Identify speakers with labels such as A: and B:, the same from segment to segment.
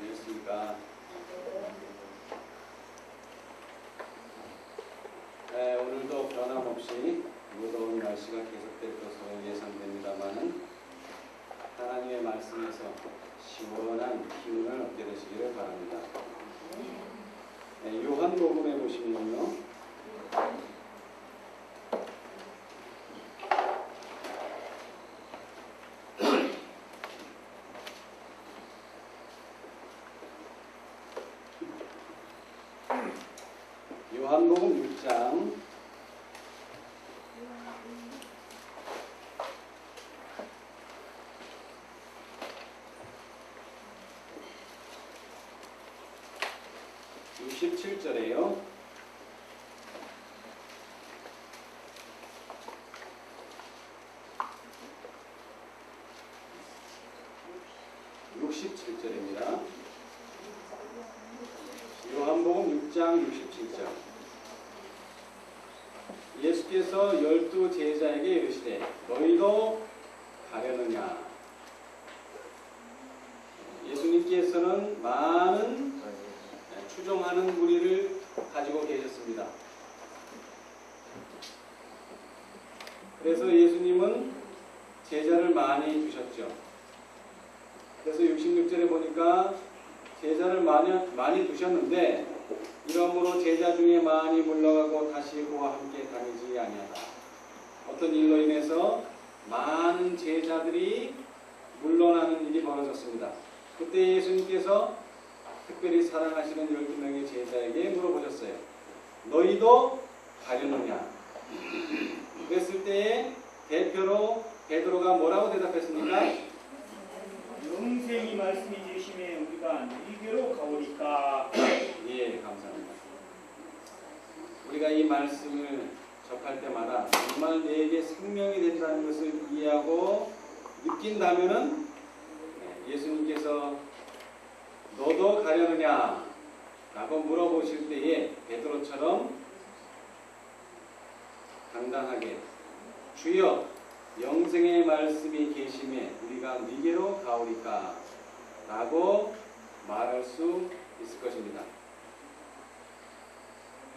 A: 되셨습니까? 오늘도 변함없이 무더운 날씨가 계속될 것으로 예상됩니다만은 하나님의 말씀에서 시원한 기운을 얻게 되시기를 바랍니다. 요한복음에 보시면요. 요한복음 6장 67절에요. 요한복음 6장 67절. 예수께서 12 제자에게 이르시되 너희도 가려느냐. 예수님께서는 많은 추종하는 무리를 가지고 계셨습니다. 그래서 예수님은 제자를 많이 두셨죠. 그래서 66절에 보니까 제자를 많이 두셨는데 이러므로 제자 중에 많이 물러가고 다시 그와 함께 다니지 아니하다. 어떤 일로 인해서 많은 제자들이 물러나는 일이 벌어졌습니다. 그때 예수님께서 특별히 사랑하시는 12명의 제자에게 물어보셨어요. 너희도 가려느냐? 그랬을 때에 대표로 베드로가 뭐라고 대답했습니까?
B: 영생이 말씀이 되심에 우리가 너희에게로 가오리까.
A: 예, 감사합니다. 우리가 이 말씀을 접할 때마다 정말 내게 생명이 된다는 것을 이해하고 느낀다면은 예수님께서 너도 가려느냐? 라고 물어보실 때에 베드로처럼 당당하게 주여 영생의 말씀이 계심에 우리가 네게로 가오리까? 라고 말할 수 있을 것입니다.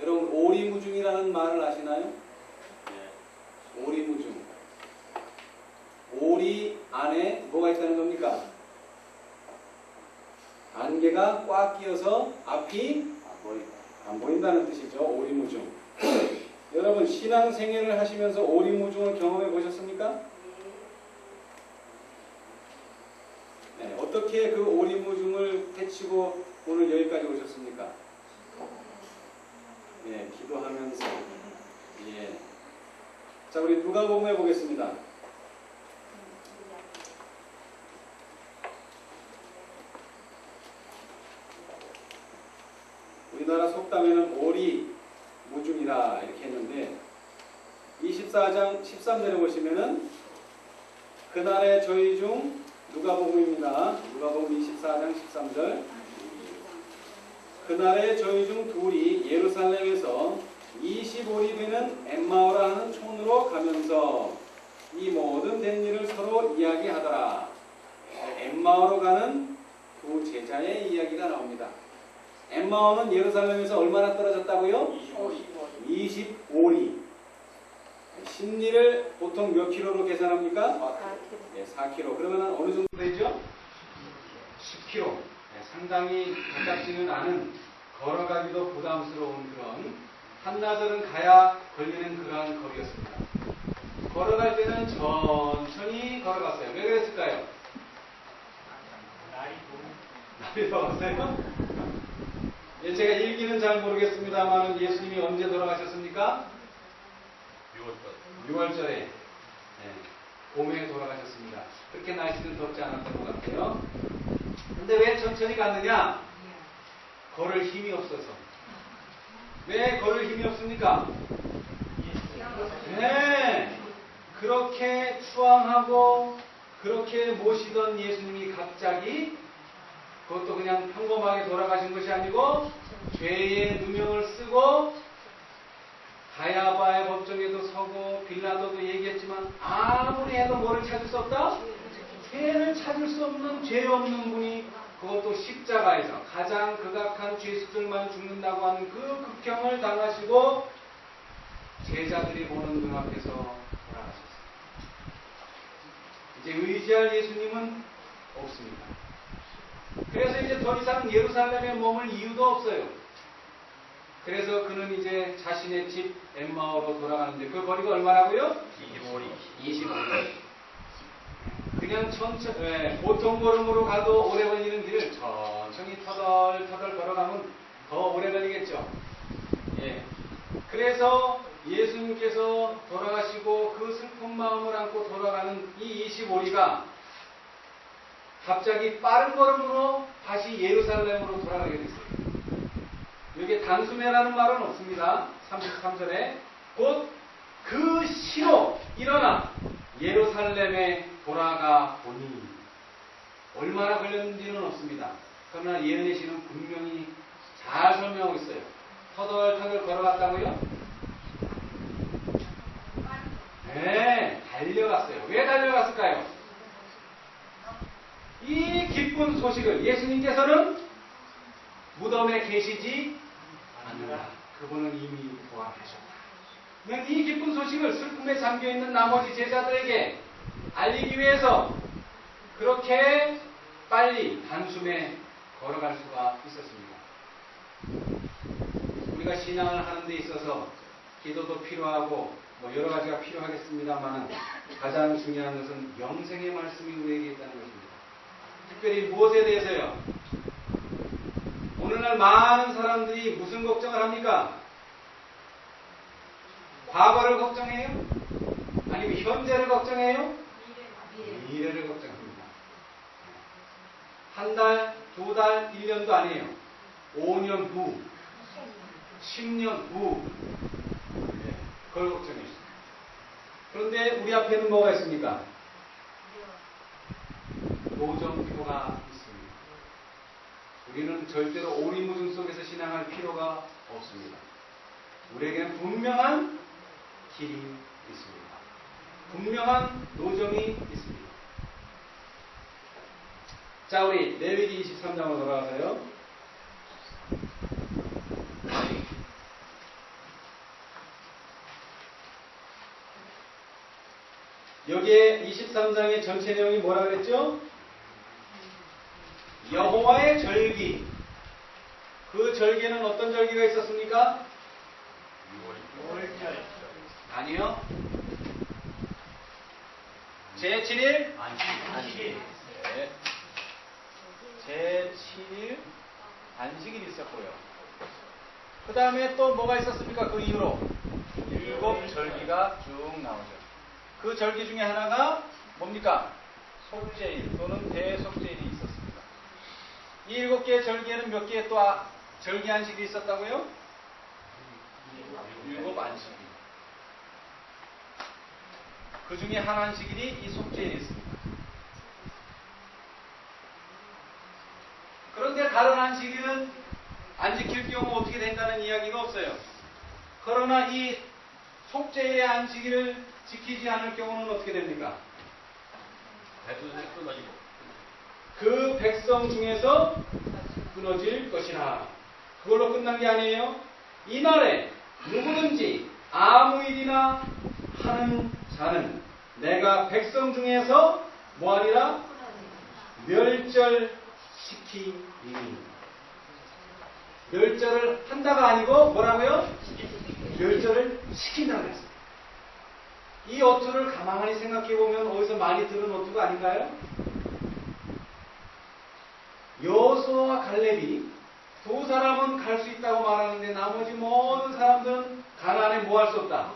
A: 여러분 오리무중이라는 말을 아시나요? 오리무중. 오리 안에 뭐가 있다는 겁니까? 안개가 꽉 끼어서 앞이 안 보인다는 뜻이죠. 오리무중. 여러분 신앙생활을 하시면서 오리무중을 경험해 보셨습니까? 네, 어떻게 그 오리무중을 헤치고 오늘 여기까지 오셨습니까? 네, 기도하면서. 예. 자, 우리 누가복음에 보겠습니다. 우리나라 속담에는 오리무중이라 이렇게 했는데 24장 13절에 보시면은 그날의 저희 중 누가복음입니다. 누가복음 24장 13절. 그날에 저희 중 둘이 예루살렘에서 25리 되는 엠마오라 하는 촌으로 가면서 이 모든 된 일을 서로 이야기하더라. 엠마오로 가는 두 제자의 이야기가 나옵니다. 엠마오는 예루살렘에서 얼마나 떨어졌다고요? 25리. 심리를 보통 몇 킬로로 계산합니까? 4킬로. 그러면 어느 정도 되죠? 10킬로. 상당히 가깝지는 않은, 걸어가기도 부담스러운 그런, 한나절은 가야 걸리는 그러한 거리였습니다. 걸어갈 때는 천천히 걸어갔어요. 왜 그랬을까요? 날이 더웠어요? 예, 제가 일기는 잘 모르겠습니다만 예수님이 언제 돌아가셨습니까? 6월절에 봄에 돌아가셨습니다. 그렇게 날씨는 덥지 않았던 것 같아요. 근데 왜 천천히 갔느냐? 걸을 힘이 없어서. 왜 걸을 힘이 없습니까? 네, 그렇게 추앙하고 그렇게 모시던 예수님이 갑자기, 그것도 그냥 평범하게 돌아가신 것이 아니고 죄의 누명을 쓰고 가야바의 법정에도 서고 빌라도도 얘기했지만 아무리 해도 뭐를 찾을 수 없다? 죄를 찾을 수 없는 죄 없는 분이 그것도 십자가에서 가장 극악한 죄수들만 죽는다고 하는 그 극형을 당하시고 제자들이 보는 눈앞에서 돌아가셨어요. 이제 의지할 예수님은 없습니다. 그래서 이제 더 이상 예루살렘에 머물 이유도 없어요. 그래서 그는 이제 자신의 집 엠마오로 돌아가는데 그 거리가 얼마라고요? 25리. 그냥 보통 걸음으로 가도 오래 걸리는 길을 천천히 터덜터덜 걸어가면 더 오래 걸리겠죠. 예. 그래서 예수님께서 돌아가시고 그 슬픈 마음을 안고 돌아가는 이 25리가 갑자기 빠른 걸음으로 다시 예루살렘으로 돌아가게 됐어요. 여기에 단숨에라는 말은 없습니다. 33절에 곧 그 시로 일어나 예루살렘에 돌아가 보니 얼마나 걸렸는지는 없습니다. 그러나 예언의 시는 분명히 잘 설명하고 있어요. 터덜터덜 걸어갔다고요? 네, 달려갔어요. 왜 달려갔을까요? 이 기쁜 소식을 예수님께서는 무덤에 계시지 않는다. 그분은 이미 부활하셨다. 이 기쁜 소식을 슬픔에 잠겨있는 나머지 제자들에게 알리기 위해서 그렇게 빨리 단숨에 걸어갈 수가 있었습니다. 우리가 신앙을 하는 데 있어서 기도도 필요하고 여러 가지가 필요하겠습니다만 가장 중요한 것은 영생의 말씀이 우리에게 있다는 것입니다. 특별히 무엇에 대해서요? 오늘날 많은 사람들이 무슨 걱정을 합니까? 과거를 걱정해요? 아니면 현재를 걱정해요? 미래를 걱정합니다. 한 달, 두 달, 1년도 아니에요. 5년 후, 10년 후 그걸 걱정해요. 그런데 우리 앞에는 뭐가 있습니까? 노정표가 있습니다. 우리는 절대로 오리무중 속에서 신앙할 필요가 없습니다. 우리에게는 분명한 길이 있습니다. 분명한 노정이 있습니다. 자, 우리 레위기 23장으로 돌아가서요. 여기에 23장의 전체 내용이 뭐라 그랬죠? 여호와의 절기. 그 절기에는 어떤 절기가 있었습니까? 아니요. 제7일 안식일. 네. 제7일 안식일이 있었고요. 그 다음에 또 뭐가 있었습니까? 그 이후로 7절기가 쭉 나오죠. 그 절기 중에 하나가 뭡니까? 속죄일 또는 대속죄일이 있었습니다. 이 7개의 절기에는 몇 개의 또 절기 안식일이 있었다고요? 7 안식일. 그 중에 한 안식일이 이 속죄일이 있습니다. 그런데 다른 안식일은 안 지킬 경우 어떻게 된다는 이야기가 없어요. 그러나 이 속죄일의 안식일을 지키지 않을 경우는 어떻게 됩니까? 그 백성 중에서 끊어질 것이라. 그걸로 끝난 게 아니에요. 이날에 누구든지 아무 일이나 하는 자는 내가 백성 중에서 뭐하리라? 멸절시키리니. 멸절을 한다가 아니고 뭐라고요? 멸절을 시킨다고 했습니다. 이 어투를 가만히 생각해보면 어디서 많이 들은 어투가 아닌가요? 여호수아와 갈렙이 두 사람은 갈 수 있다고 말하는데 나머지 모든 사람들은 가나안에 뭐 할 수 없다?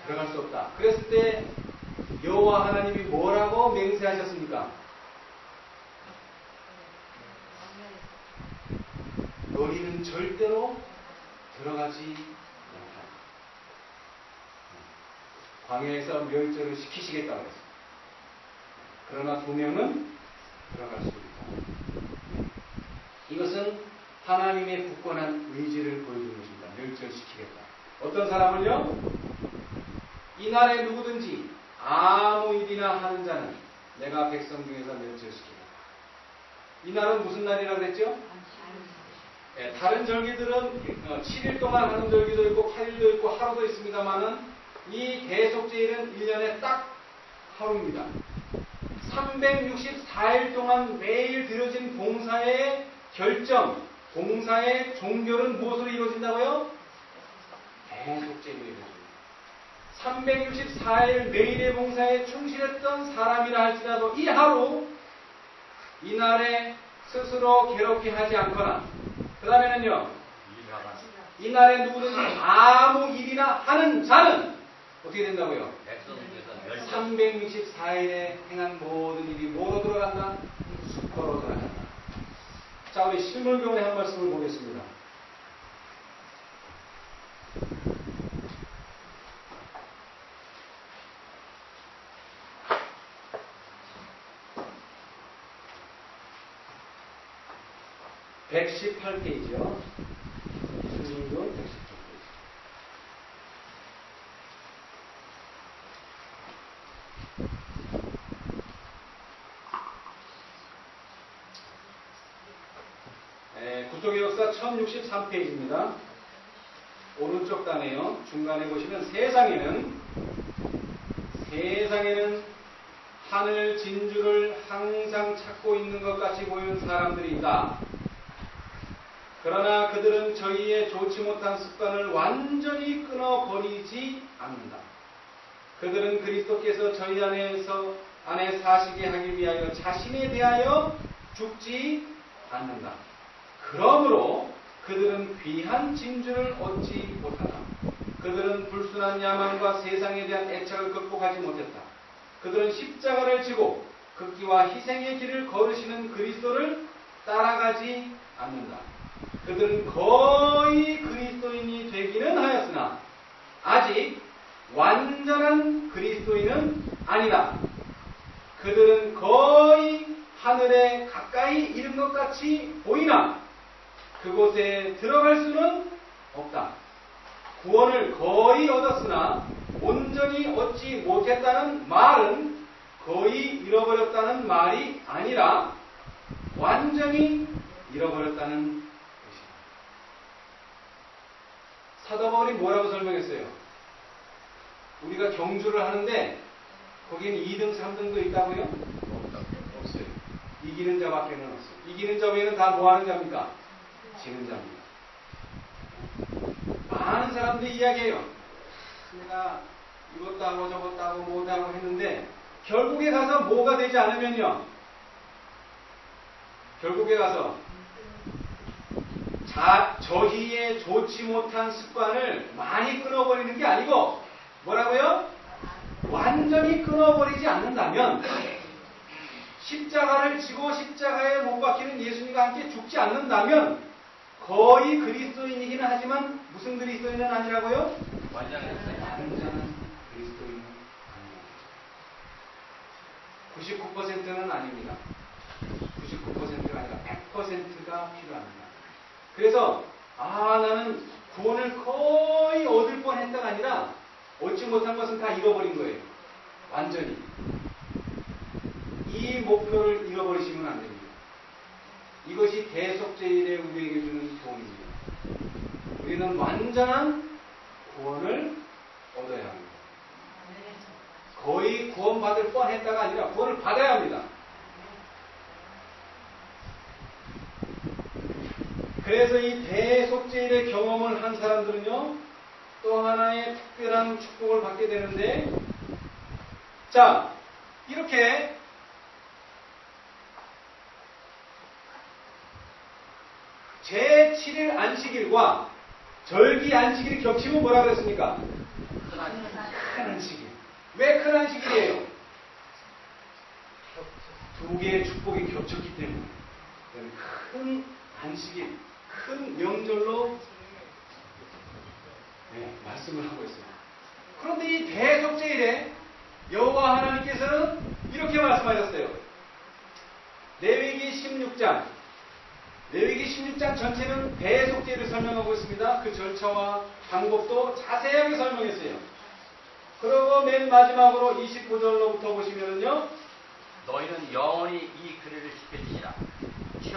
A: 들어갈 수 없다. 그랬을 때 여호와 하나님이 뭐라고 맹세하셨습니까? 너희는 절대로 들어가지 못한다. 광야에서 멸절을 시키시겠다고 했습니다. 그러나 2명은 들어갈 수 있다. 이것은 하나님의 굳건한 의지를 보여주는 것입니다. 멸절시키겠다. 어떤 사람을요? 이날에 누구든지 아무 일이나 하는 자는 내가 백성 중에서 멸절시키겠다. 이날은 무슨 날이라고 그랬죠? 예, 다른 절기들은 7일 동안 하는 절기도 있고 8일도 있고 하루도 있습니다만은 이 대속제일은 1년에 딱 하루입니다. 364일 동안 매일 드려진 봉사의 결정, 봉사의 종결은 무엇으로 이루어진다고요? 대속제일로 이루어집니다. 364일 매일의 봉사에 충실했던 사람이라 할지라도 이 하루, 이날에 스스로 괴롭게 하지 않거나 그 다음에는요, 이날에 누구든지 아무 일이나 하는 자는 어떻게 된다고요? 364일에 행한 모든 일이 뭐로 들어간다? 수포로 들어간다. 자, 우리 실물교훈의 한 말씀을 보겠습니다. (118페이지요) 실물교훈 118페이지. 구속의 역사 1063페이지입니다. 오른쪽 단에요. 중간에 보시면 세상에는 하늘 진주를 항상 찾고 있는 것 같이 보이는 사람들이 있다. 그러나 그들은 저희의 좋지 못한 습관을 완전히 끊어버리지 않는다. 그들은 그리스도께서 저희 안에 사시게 하기 위하여 자신에 대하여 죽지 않는다. 그러므로 그들은 귀한 진주를 얻지 못한다. 그들은 불순한 야망과 세상에 대한 애착을 극복하지 못했다. 그들은 십자가를 지고 극기와 희생의 길을 걸으시는 그리스도를 따라가지 않는다. 그들은 거의 그리스도인이 되기는 하였으나 아직 완전한 그리스도인은 아니다. 그들은 거의 하늘에 가까이 이른 것 같이 보이나 그곳에 들어갈 수는 없다. 구원을 거의 얻었으나 온전히 얻지 못했다는 말은 거의 잃어버렸다는 말이 아니라 완전히 잃어버렸다는 것이다. 사도 바울이 뭐라고 설명했어요? 우리가 경주를 하는데 거기는 2등, 3등도 있다고요? 없어요. 이기는 자밖에는 없어요. 이기는 자 외에는 다 뭐 하는 자입니까? 지는 자입니다. 많은 사람들이 이야기해요. 내가 이것도 하고 저것도 하고 뭐도 하고 했는데 결국에 가서 뭐가 되지 않으면요. 결국에 가서 저희의 좋지 못한 습관을 많이 끊어버리는 게 아니고 뭐라고요? 완전히 끊어버리지 않는다면 십자가를 지고 십자가에 못 박히는 예수님과 함께 죽지 않는다면 거의 그리스도인이기는 하지만 무슨 그리스도인은 아니라고요? 완전한 그리스도인은 아닙니다. 99%는 아닙니다. 99%가 아니라 100%가 필요합니다. 그래서 나는 구원을 거의 얻을 뻔했다가 아니라 얻지 못한 것은 다 잃어버린 거예요. 완전히. 이 목표를 잃어버리시면 안 됩니다. 이것이 대속제일에 우리에게 주는 교훈입니다. 우리는 완전한 구원을 얻어야 합니다. 거의 구원받을 뻔했다가 아니라 구원을 받아야 합니다. 그래서 이 대속제일의 경험을 한 사람들은요, 또 하나의 특별한 축복을 받게 되는데, 자, 이렇게 제7일 안식일과 절기 안식일이 겹치면 뭐라 그랬습니까? 큰 안식일. 왜 큰 안식일이에요? 두 개의 축복이 겹쳤기 때문에. 큰 안식일, 큰 명절로 말씀을 하고 있습니다. 그런데 이 대속제일에 여호와 하나님께서는 이렇게 말씀하셨어요. 레위기 16장 전체는 대속제를 설명하고 있습니다. 그 절차와 방법도 자세하게 설명했어요. 그리고 맨 마지막으로 29절로부터 보시면은요.
C: 너희는 영원히 이 규례를 지켜지시라.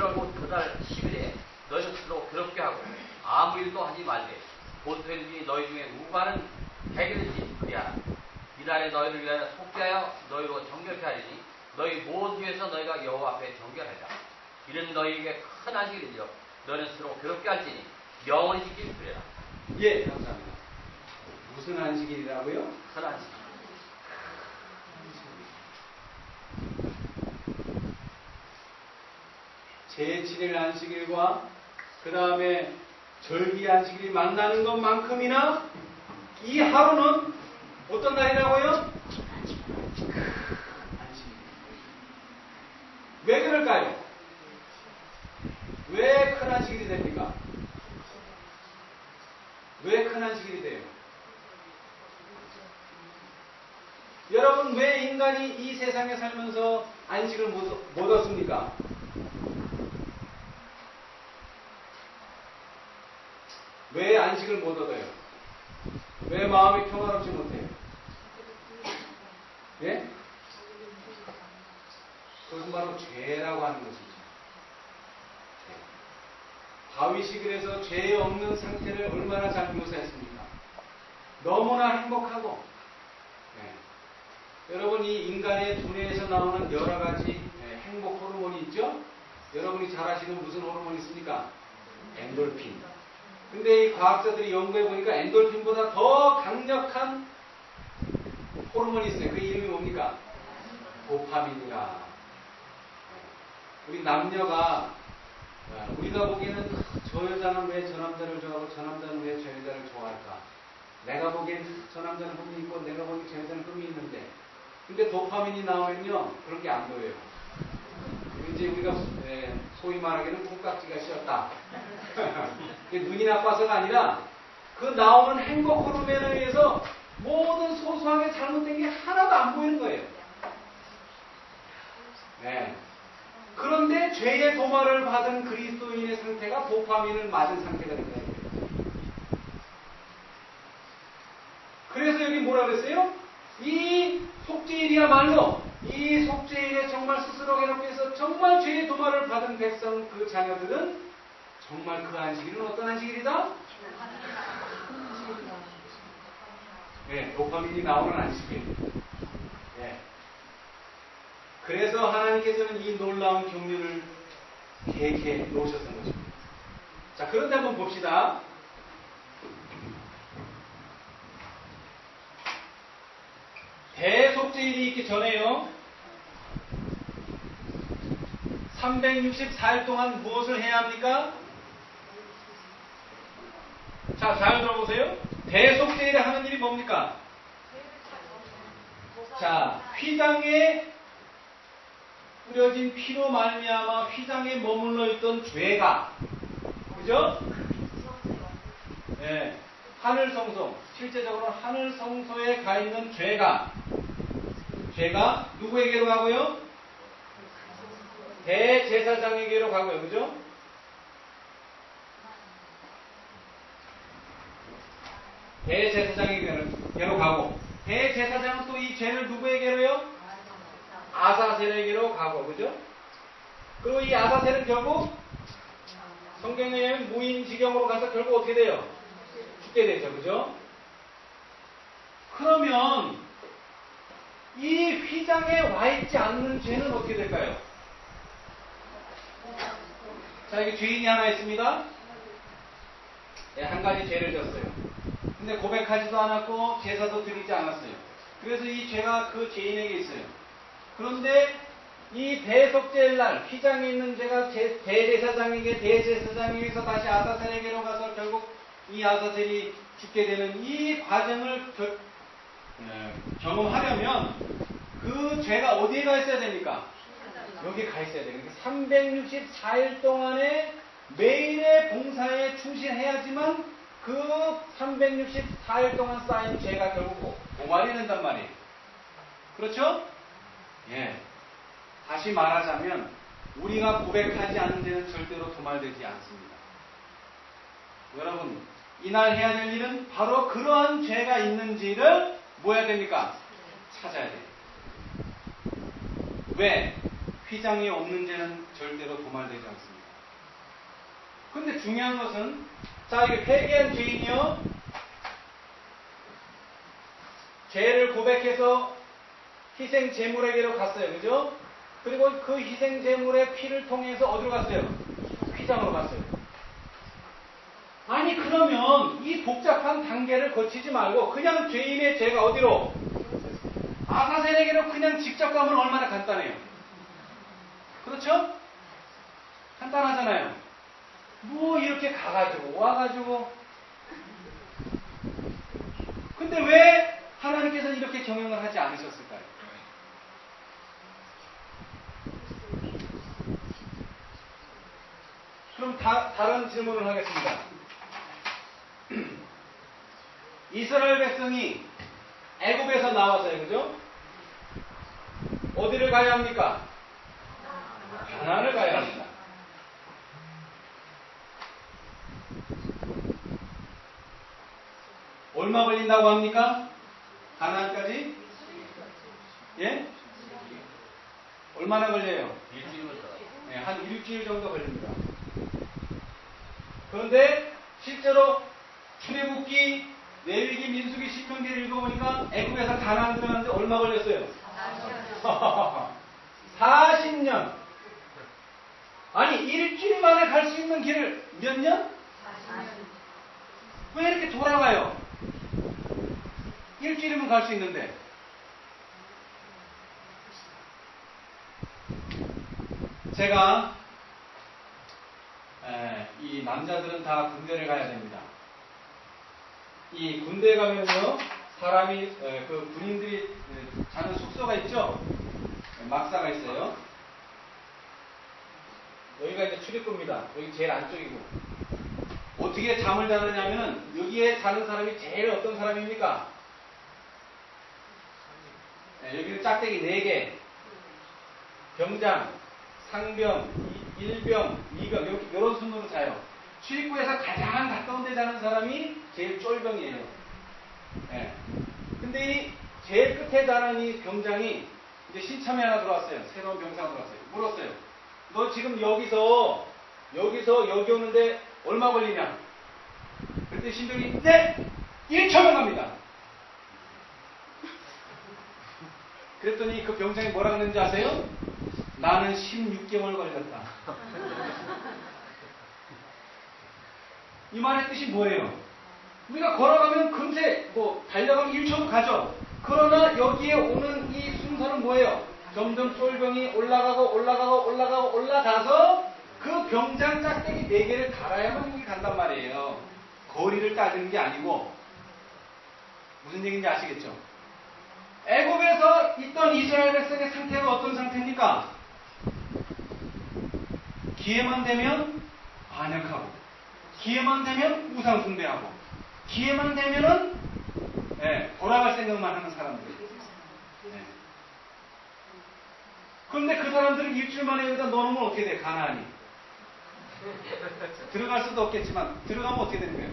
C: 7월 곧 그달 10일에 너희를 스스로 괴롭게 하고 아무 일도 하지 말되 본토인지 너희 중에 누구가는 해결이지 그리하라. 이날에 너희를 위하여 속죄하여 너희로 정결케 하리니 너희 모두에서 너희가 여호와 앞에 정결하리라. 이는 너희에게 큰 안식일이요 너희는 스스로 괴롭게 할지니 영원히 지킬 그래라.
A: 예, 감사합니다. 무슨 안식일이라고요?
C: 큰 안식일.
A: 제7일 안식일과 그 다음에 절기 안식일이 만나는 것만큼이나 이 하루는 어떤 날이라고요? 안식일. 왜 그럴까요? 왜 큰 안식일이 됩니까? 왜 큰 안식일이 돼요? 여러분, 왜 인간이 이 세상에 살면서 안식을 못 얻습니까? 왜 안식을 못 얻어요? 왜 마음이 평화롭지 못해요? 예? 그것은 바로 죄라고 하는 것이죠. 다윗이 그래서 죄 없는 상태를 얼마나 잘 묘사했습니까? 너무나 행복하고, 여러분, 이 인간의 두뇌에서 나오는 여러 가지 행복 호르몬이 있죠? 여러분이 잘 아시는 무슨 호르몬이 있습니까? 엔돌핀. 근데 이 과학자들이 연구해 보니까 엔돌핀보다 더 강력한 호르몬이 있어요. 그 이름이 뭡니까? 도파민이라. 우리 남녀가 우리가 보기에는 저 여자는 왜 저 남자를 좋아하고 저 남자는 왜 저 여자를 좋아할까? 내가 보기엔 저 남자는 흠이 있고 내가 보기엔 저 여자는 흠이 있는데, 근데 도파민이 나오면요 그런 게 안 보여요. 이제 우리가 소위 말하기는 콩깍지가 씌었다. 눈이 나빠서가 아니라 그 나오는 행복 호르몬에 의해서 모든 소소하게 잘못된 게 하나도 안 보이는 거예요. 네. 그런데 죄의 도마를 받은 그리스도인의 상태가 도파민을 맞은 상태가 된다. 그래서 여기 뭐라 그랬어요? 이 속죄일이야말로, 이 속죄일에 정말 스스로 괴롭게 해서 정말 죄의 도마를 받은 백성, 그 자녀들은 정말 그 안식일은 어떤 안식일이다? 네, 도파민이 나오는 안식일. 네. 그래서 하나님께서는 이 놀라운 경륜을 계획해 놓으셨던 것입니다. 자, 그런데 한번 봅시다. 대속죄일이 있기 전에요, 364일 동안 무엇을 해야 합니까? 자, 잘 들어보세요. 대속죄일에 하는 일이 뭡니까? 자, 휘장에 뿌려진 피로 말미암아 휘장에 머물러 있던 죄가, 그죠? 네, 하늘 성소, 실제적으로 하늘 성소에 가 있는 죄가 누구에게로 가고요? 대제사장에게로 가고요, 그죠? 대제사장에게로 가고, 대제사장은 또 이 죄를 누구에게로요? 아사셀에게로 가고, 그죠? 그리고 이 아사셀은 결국 성경에 의하면 무인지경으로 가서 결국 어떻게 돼요? 죽게 되죠, 그죠? 그러면 이 휘장에 와 있지 않는 죄는 어떻게 될까요? 자, 여기 죄인이 하나 있습니다. 네, 한 가지 죄를 졌어요. 근데 고백하지도 않았고 제사도 드리지 않았어요. 그래서 이 죄가 그 죄인에게 있어요. 그런데 이 대속죄일 날 휘장에 있는 죄가 대제사장에게서 다시 아사셀에게로 가서 결국 이 아사셀이 죽게 되는 이 과정을 경험하려면 그 죄가 어디에 가 있어야 됩니까? 여기 가 있어야 돼요. 364일 동안에 매일의 봉사에 충실해야지만 그 364일 동안 쌓인 죄가 결국 고말이 된단 말이에요. 그렇죠? 예. 다시 말하자면 우리가 고백하지 않는 죄는 절대로 도말되지 않습니다. 여러분, 이날 해야 될 일은 바로 그러한 죄가 있는지를 뭐 해야 됩니까? 찾아야 돼요. 왜? 휘장이 없는 죄는 절대로 도말 도말되지 않습니다. 근데 중요한 것은, 자, 이게 회개한 죄인이요, 죄를 고백해서 희생 제물에게로 갔어요. 그죠? 그리고 그 희생 제물의 피를 통해서 어디로 갔어요? 휘장으로 갔어요. 아니, 그러면 이 복잡한 단계를 거치지 말고 그냥 죄인의 죄가 어디로? 아사셀에게로 그냥 직접 가면 얼마나 간단해요. 그렇죠? 간단하잖아요. 뭐 이렇게 가가지고 와가지고. 근데 왜 하나님께서는 이렇게 경영을 하지 않으셨을까요? 그럼 다른 질문을 하겠습니다. 이스라엘 백성이 애굽에서 나왔어요. 그죠? 어디를 가야 합니까? 가나안을 가야 합니다. 얼마 걸린다고 합니까? 가나안까지? 예? 얼마나 걸려요? 네, 한 일주일 정도 걸립니다. 그런데 실제로 출애굽기, 레위기, 민수기, 신명기를 읽어보니까 애굽에서 가나안 들어가는데 얼마 걸렸어요? 40년. 아니, 일주일 만에 갈 수 있는 길을 몇 년? 왜 이렇게 돌아가요? 일주일이면 갈 수 있는데. 제가 이 남자들은 다 군대를 가야 됩니다. 이 군대에 가면요, 사람이 그 군인들이 자는 숙소가 있죠. 막사가 있어요. 여기가 이제 출입구입니다. 여기 제일 안쪽이고. 어떻게 잠을 자느냐면은 여기에 자는 사람이 제일 어떤 사람입니까? 여기는 짝대기 4개, 병장, 상병, 일병, 이병, 이런 순으로 자요. 출입구에서 가장 가까운 데 자는 사람이 제일 쫄병이에요. 네. 근데 이 제일 끝에 자는 이 병장이 이제 신참이 하나 들어왔어요. 새로운 병사가 들어왔어요. 물었어요. 너 지금 여기서 여기 오는데 얼마 걸리냐? 그때 신병이 네! 1초면 갑니다. 그랬더니 그 병장이 뭐라 그랬는지 아세요? 나는 16개월 걸렸다. 이 말의 뜻이 뭐예요? 우리가 걸어가면 금세 달려가면 1초도 가죠. 그러나 여기에 오는 이 순서는 뭐예요? 점점 쫄병이 올라가서 그 병장 짝대기 4개를 갈아야만 여기 간단 말이에요. 거리를 따지는 게 아니고. 무슨 얘기인지 아시겠죠? 애굽에서 있던 이스라엘 백성의 상태가 어떤 상태입니까? 기회만 되면 반역하고, 기회만 되면 우상 숭배하고, 기회만 되면은 돌아갈 생각만 하는 사람들. 그런데 그 사람들은 일주일 만에 여기다 넣어놓으면 어떻게 돼? 가나안이. 들어갈 수도 없겠지만 들어가면 어떻게 되는 거예요?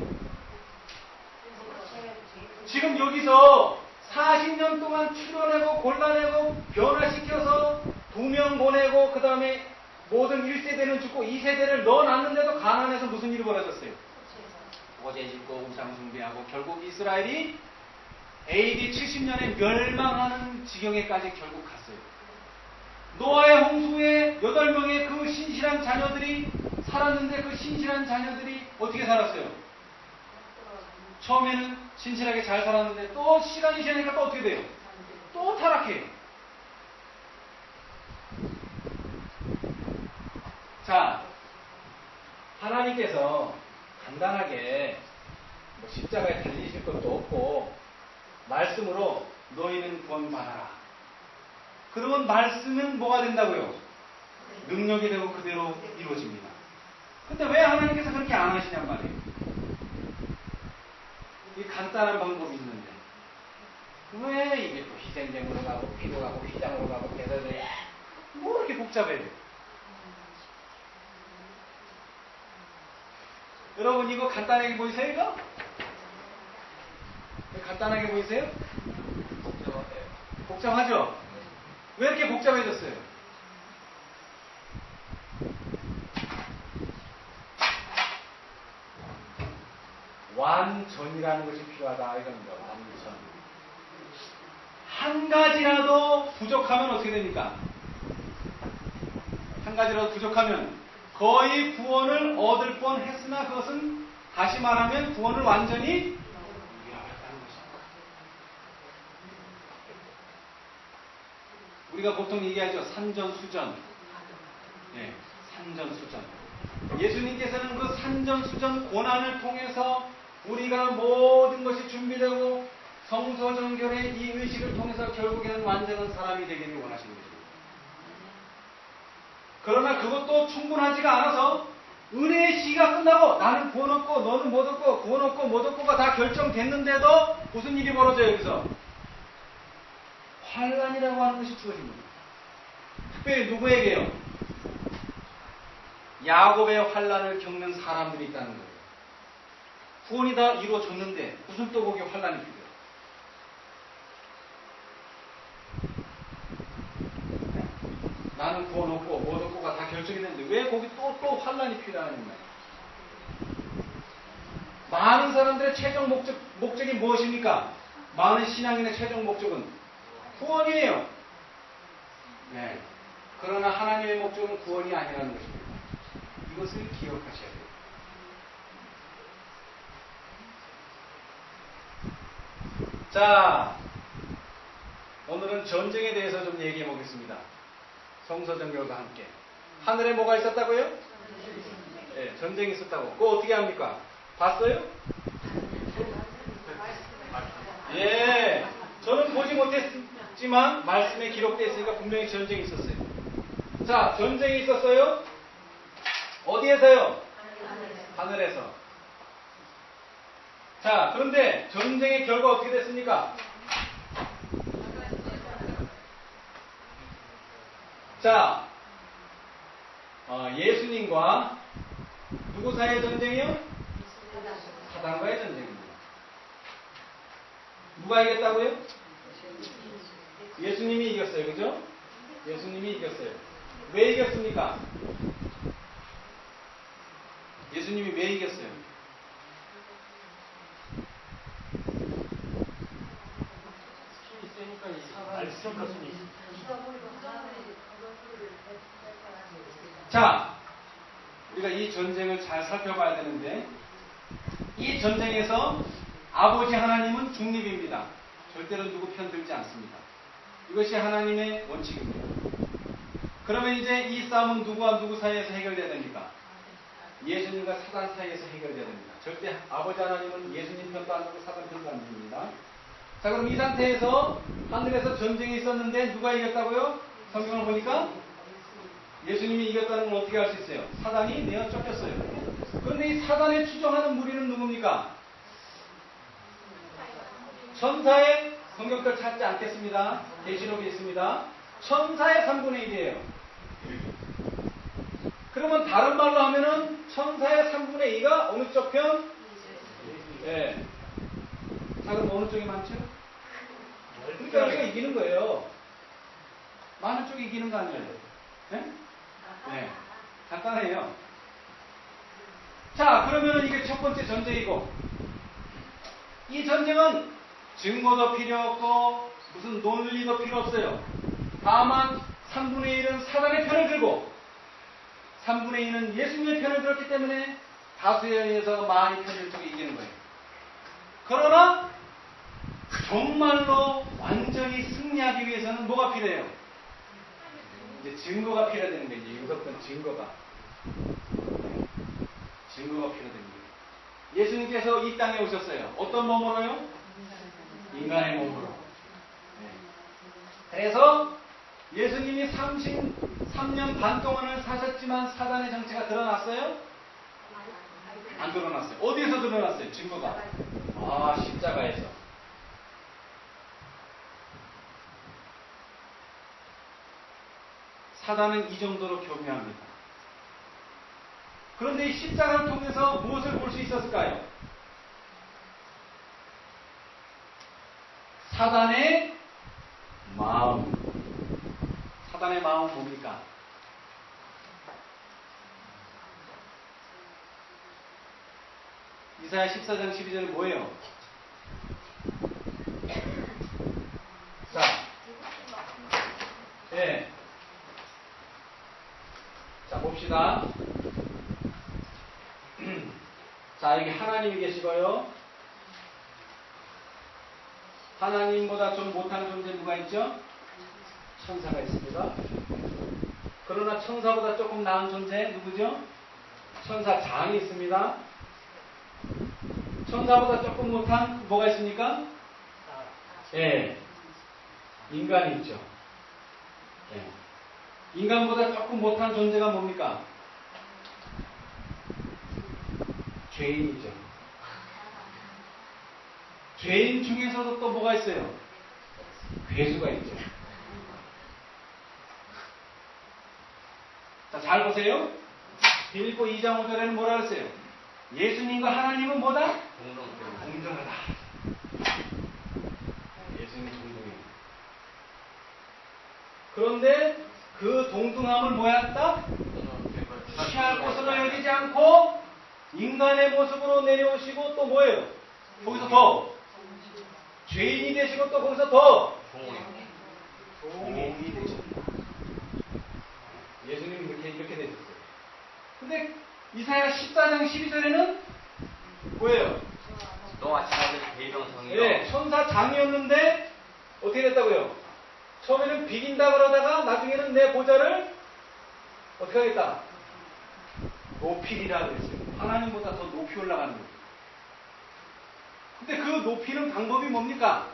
A: 지금 여기서 40년 동안 추려내고 골라내고 변화시켜서 2명 보내고 그 다음에 모든 1세대는 죽고 2세대를 넣어놨는데도 가나안에서 무슨 일이 벌어졌어요? 어제 짓고 우상 숭배하고 결국 이스라엘이 AD 70년에 멸망하는 지경에까지 결국 갔어요. 노아의 홍수에 8명의 그 신실한 자녀들이 살았는데 그 신실한 자녀들이 어떻게 살았어요? 처음에는 신실하게 잘 살았는데 또 시간이 지나니까 또 어떻게 돼요? 또 타락해요. 자, 하나님께서 간단하게 십자가에 달리실 것도 없고 말씀으로 너희는 구원받아라. 그러면 말씀은 뭐가 된다고요? 능력이 되고 그대로 이루어집니다. 근데 왜 하나님께서 그렇게 안 하시냔 말이에요. 이 간단한 방법이 있는데 왜 이게 또 희생제물로 가고 피로 가고 휘장으로 가고 배설에 뭐 이렇게 복잡해요? 여러분 이거 간단하게 보이세요? 이거? 간단하게 보이세요? 복잡하죠? 왜 이렇게 복잡해졌어요? 완전이라는 것이 필요하다 이겁니다. 완전. 한 가지라도 부족하면 어떻게 됩니까? 한 가지라도 부족하면 거의 구원을 얻을 뻔했으나 그것은 다시 말하면 구원을 완전히 잃어버렸다는 것입니다. 우리가 보통 얘기하죠. 산전수전. 네, 산전수전. 예수님께서는 그 산전수전 고난을 통해서 우리가 모든 것이 준비되고 성소정결의 이 의식을 통해서 결국에는 완전한 사람이 되기를 원하시는 것입니다. 그러나 그것도 충분하지가 않아서 은혜의 시기가 끝나고 나는 구원 얻고 너는 못 얻고 구원 얻고 못 얻고가 다 결정됐는데도 무슨 일이 벌어져요 여기서? 환난이라고 하는 것이 주어집니다. 특별히 누구에게요? 야곱의 환난을 겪는 사람들이 있다는 거예요. 구원이 다 이루어졌는데 무슨 또 거기에 환난이 필요해요? 나는 구원 얻고 못 얻고가 다 결정이 됐는데 왜 거기 또 환난이 필요하는 거예요? 많은 사람들의 최종 목적이 무엇입니까? 많은 신앙인의 최종 목적은 구원이에요. 네. 그러나 하나님의 목적은 구원이 아니라는 것입니다. 이것을 기억하셔야 돼요. 자, 오늘은 전쟁에 대해서 좀 얘기해 보겠습니다. 성서정결과 함께. 하늘에 뭐가 있었다고요? 네, 전쟁이 있었다고. 그거 어떻게 합니까? 봤어요? 예, 저는 보지 못했지만 말씀에 기록되어 있으니까 분명히 전쟁이 있었어요. 자, 전쟁이 있었어요? 어디에서요? 하늘에서. 자, 그런데 전쟁의 결과 어떻게 됐습니까? 자, 예수님과 누구 사이의 전쟁이요? 사단과의 전쟁입니다. 누가 이겼다고요? 예수님이 이겼어요. 그죠? 예수님이 이겼어요. 왜 이겼습니까? 예수님이 왜 이겼어요? 자, 우리가 이 전쟁을 잘 살펴봐야 되는데 이 전쟁에서 아버지 하나님은 중립입니다. 절대로 누구 편 들지 않습니다. 이것이 하나님의 원칙입니다. 그러면 이제 이 싸움은 누구와 누구 사이에서 해결돼야 됩니까? 예수님과 사단 사이에서 해결돼야 됩니다. 절대 아버지 하나님은 예수님 편도 안 들고 사단 편도 안 듭니다. 자, 그럼 이 상태에서 하늘에서 전쟁이 있었는데 누가 이겼다고요? 성경을 보니까 예수님이 이겼다는 걸 어떻게 알 수 있어요? 사단이 내어 쫓겼어요. 그런데 이 사단에 추종하는 무리는 누굽니까? 천사의 성경들 찾지 않겠습니다. 계시록에 있습니다. 천사의 3분의 1이에요. 그러면 다른 말로 하면은 천사의 3분의 2가 어느 쪽 편? 예. 자, 그럼 어느 쪽이 많죠? 그러니까 우리가 이기는 거예요. 많은 쪽이 이기는 거 아니에요? 네? 네. 간단해요. 자, 그러면은 이게 첫 번째 전쟁이고, 이 전쟁은 증거도 필요 없고, 무슨 논리도 필요 없어요. 다만, 3분의 1은 사단의 편을 들고, 3분의 2는 예수님의 편을 들었기 때문에, 다수에 의해서 많이 편을 들고 이기는 거예요. 그러나, 정말로 완전히 승리하기 위해서는 뭐가 필요해요? 이제 증거가 필요되는 거예요. 이제 읽었던 증거가. 증거가 필요됩니다. 예수님께서 이 땅에 오셨어요. 어떤 몸으로요? 인간의 몸으로. 네. 그래서 예수님이 33년 반 동안을 사셨지만 사단의 정체가 드러났어요? 안 드러났어요. 어디에서 드러났어요? 증거가. 십자가에서. 사단은 이 정도로 교묘합니다. 그런데 이 십자가를 통해서 무엇을 볼 수 있었을까요? 사단의 마음. 사단의 마음은 뭡니까? 이사야 14장 12절은 뭐예요? 자, 예. 자, 봅시다. 자, 여기 하나님이 계시고요. 하나님보다 좀 못한 존재 누가 있죠? 천사가 있습니다. 그러나 천사보다 조금 나은 존재 누구죠? 천사장이 있습니다. 천사보다 조금 못한 뭐가 있습니까? 예. 인간이 있죠. 예. 인간보다 조금 못한 존재가 뭡니까? 죄인이죠. 죄인 중에서도 또 뭐가 있어요? 괴수가 있죠. 자, 잘 보세요. 빌립보 2장 5절에는 뭐라 그랬어요? 예수님과 하나님은 뭐다? 동등하다. 예수님은 동등해요. 그런데 그 동등함을 뭐였다? 취할 것으로 여기지 않고 인간의 모습으로 내려오시고 또 뭐예요? 거기서 더 죄인이 되시고 또 거기서 더 종이 되셨다. 예수님이 이렇게 되셨어요. 근데 이사야 14장 12절에는 뭐예요?
C: 너같이 하는 대명성이요.
A: 네, 천사장이었는데 어떻게 됐다고요? 처음에는 비긴다 그러다가 나중에는 내 보좌를 어떻게 하겠다? 높이리라 그랬어요. 하나님보다 더 높이 올라가는 거예요. 근데 그 높이는 방법이 뭡니까?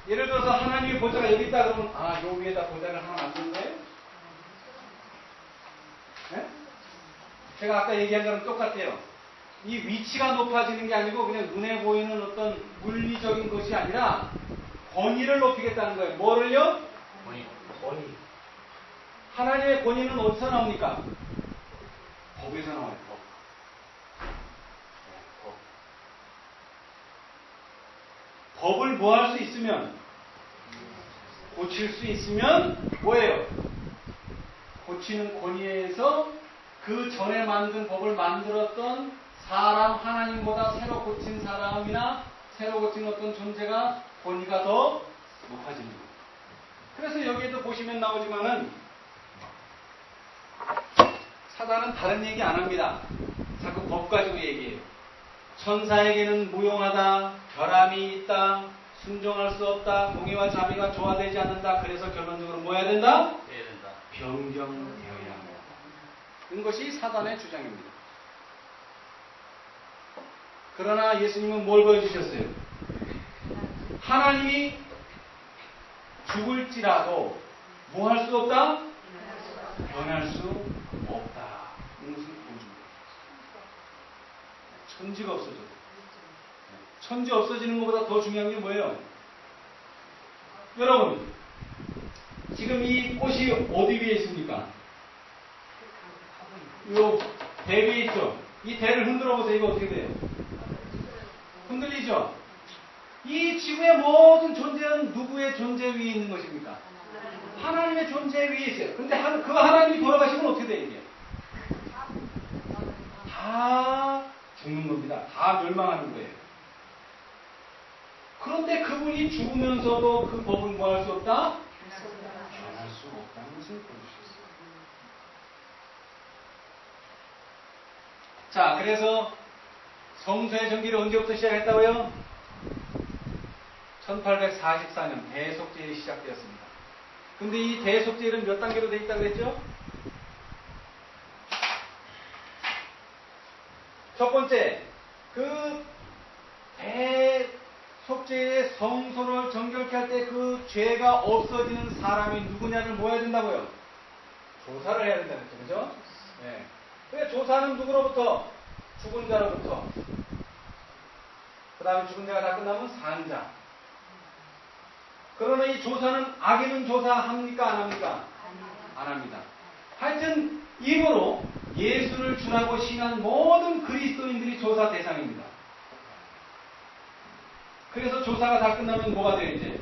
A: 예를 들어서 하나님의 보좌가 여기 있다 그러면 아, 요 위에다 보좌를 하나 만드는 거예요? 네? 제가 아까 얘기한 거랑 똑같아요. 이 위치가 높아지는 게 아니고 그냥 눈에 보이는 어떤 물리적인 것이 아니라 권위를 높이겠다는 거예요. 뭐를요? 권위. 하나님의 권위는 어디서 나옵니까? 법에서 나와요. 법. 법을 뭐 할 수 있으면 고칠 수 있으면 뭐예요? 고치는 권위에서 그 전에 만든 법을 만들었던 사람 하나님보다 새로 고친 사람이나 새로 고친 어떤 존재가 권위가 더 높아집니다. 그래서 여기에도 보시면 나오지만은 사단은 다른 얘기 안 합니다. 자꾸 법 가지고 얘기해요. 천사에게는 무용하다, 결함이 있다, 순종할 수 없다, 공의와 자비가 조화되지 않는다. 그래서 결론적으로 뭐 해야 된다? 변경되어야 합니다. 이것이 사단의 주장입니다. 그러나 예수님은 뭘 보여주셨어요? 하나님이 죽을지라도 뭐 할 수 없다? 변할 수 없다. 이것을 보여줍니다. 천지가 없어져요. 천지 없어지는 것보다 더 중요한 게 뭐예요? 여러분, 지금 이 꽃이 어디 위에 있습니까? 이 대 위에 있죠? 이 대를 흔들어 보세요. 이거 어떻게 돼요? 흔들리죠? 이 지구의 모든 존재는 누구의 존재 위에 있는 것입니까? 하나님의 존재 위에 있어요. 근데 그 하나님이 돌아가시면 어떻게 돼요, 이게? 다 죽는 겁니다. 다 멸망하는 거예요. 그런데 그분이 죽으면서도 그 법은 뭐 할 수 없다? 변할 수 없다는 것을 보여주셨어요. 자, 그래서 성소의 전기를 언제부터 시작했다고요? 1844년 대속죄일이 시작되었습니다. 근데 이 대속죄일은 몇 단계로 되어 있다고 그랬죠? 첫 번째, 그 대속죄의 성소를 정결케 할 때 그 죄가 없어지는 사람이 누구냐를 뭐 해야 된다고요? 조사를 해야 된다는 거죠. 그죠? 네. 근데 조사는 누구로부터? 죽은 자로부터. 그 다음에 죽은 자가 다 끝나면 산자. 그러나 이 조사는 악인은 조사합니까? 안 합니까? 안 합니다. 하여튼 이거로 예수를 주라고 신한 모든 그리스도인들이 조사 대상입니다. 그래서 조사가 다 끝나면 뭐가 돼요, 이제?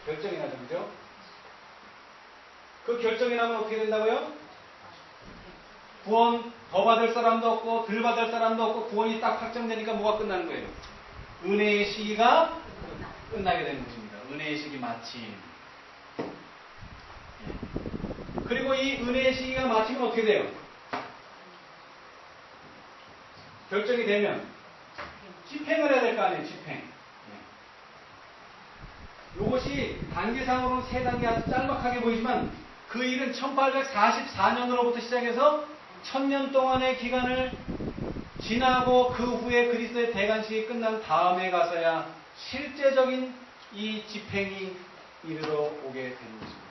A: 결정이 나죠, 그죠? 그 결정이 나면 어떻게 된다고요? 구원 더 받을 사람도 없고 덜 받을 사람도 없고 구원이 딱 확정되니까 뭐가 끝나는 거예요? 은혜의 시기가 끝나게 되는 것입니다. 은혜의 시기 마침. 그리고 이 은혜의 시기가 마치면 어떻게 돼요? 결정이 되면 집행을 해야 될 거 아니에요. 집행. 이것이 단계상으로는 세 단계 아주 짤막하게 보이지만 그 일은 1844년으로부터 시작해서 1000년 동안의 기간을 지나고 그 후에 그리스도의 대관식이 끝난 다음에 가서야 실제적인 이 집행이 이르러 오게 되는 것입니다.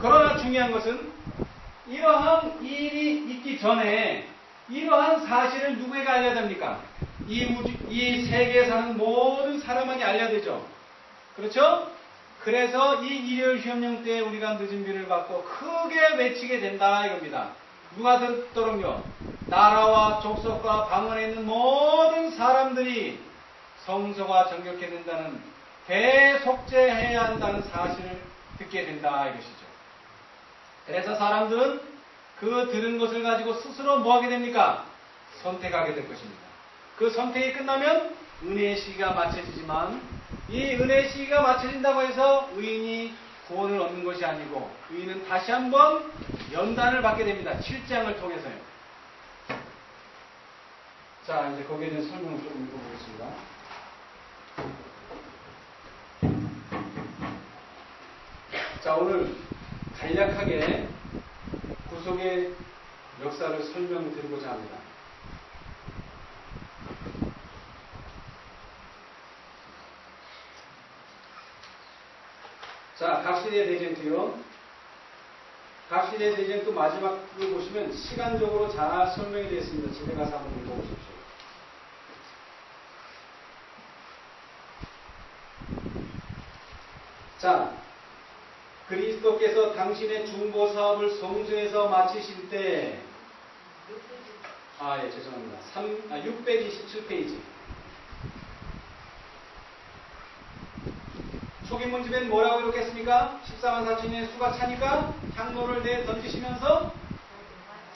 A: 그러나 중요한 것은 이러한 일이 있기 전에 이러한 사실을 누구에게 알려야 됩니까? 이 세계에 사는 모든 사람에게 알려야 되죠. 그렇죠? 그래서 이 일요일 휴업령 때 우리가 늦은 비를 받고 크게 외치게 된다 이겁니다. 누가 듣도록요? 나라와 족속과 방언에 있는 모든 사람들이 성소가 정결케 된다는 대속죄해야 한다는 사실을 듣게 된다 이것이죠. 그래서 사람들은 그 들은 것을 가지고 스스로 뭐하게 됩니까? 선택하게 될 것입니다. 그 선택이 끝나면 은혜의 시기가 마쳐지지만 이 은혜의 시기가 마쳐진다고 해서 의인이 구원을 얻는 것이 아니고 의인은 다시 한번 연단을 받게 됩니다. 7장을 통해서요. 자, 이제 거기에 대한 설명을 좀 읽어보겠습니다. 자, 오늘 간략하게 구속의 역사를 설명드리고자 합니다. 자, 각시대 대쟁투요. 각시대 대쟁투 마지막을 보시면 시간적으로 잘 설명이 되어 있습니다. 집에 가서 한번 읽어보십시오. 자, 그리스도께서 당신의 중보 사업을 성소에서 마치실 때, 죄송합니다. 627페이지. 초기문집엔 뭐라고 이렇겠습니까? 14만 4천의 수가 차니까 향로를 내 던지시면서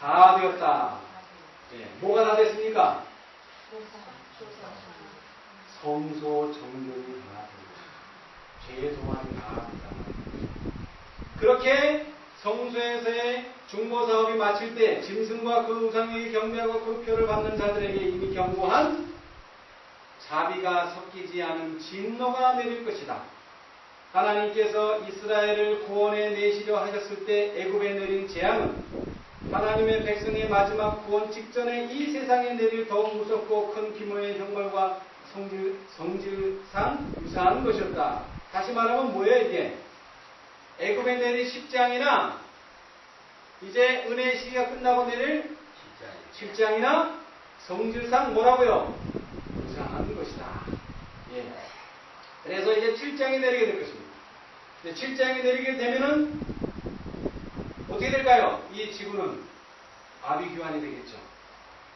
A: 다 되었다. 뭐가 다 됐습니까? 성소 정결이 다 되었다. 죄의 도망이 다 됐다. 그렇게 성소에서의 중보 사업이 마칠 때 짐승과 그 우상에게 경배하고 그 표를 받는 자들에게 이미 경고한 자비가 섞이지 않은 진노가 내릴 것이다. 하나님께서 이스라엘을 구원해 내시려 하셨을 때 애굽에 내린 재앙은 하나님의 백성의 마지막 구원 직전에 이 세상에 내릴 더욱 무섭고 큰 규모의 형벌과 성질상 유사한 것이었다. 다시 말하면 뭐예요 이게? 애굽에 내릴 10장이나 이제 은혜의 시기가 끝나고 내릴 7장이나 성질상 뭐라고요? 유사한 것이다. 그래서 이제 7장이 내리게 될 것입니다. 7장이 내리게 되면은 어떻게 될까요? 이 지구는 아비규환이 되겠죠.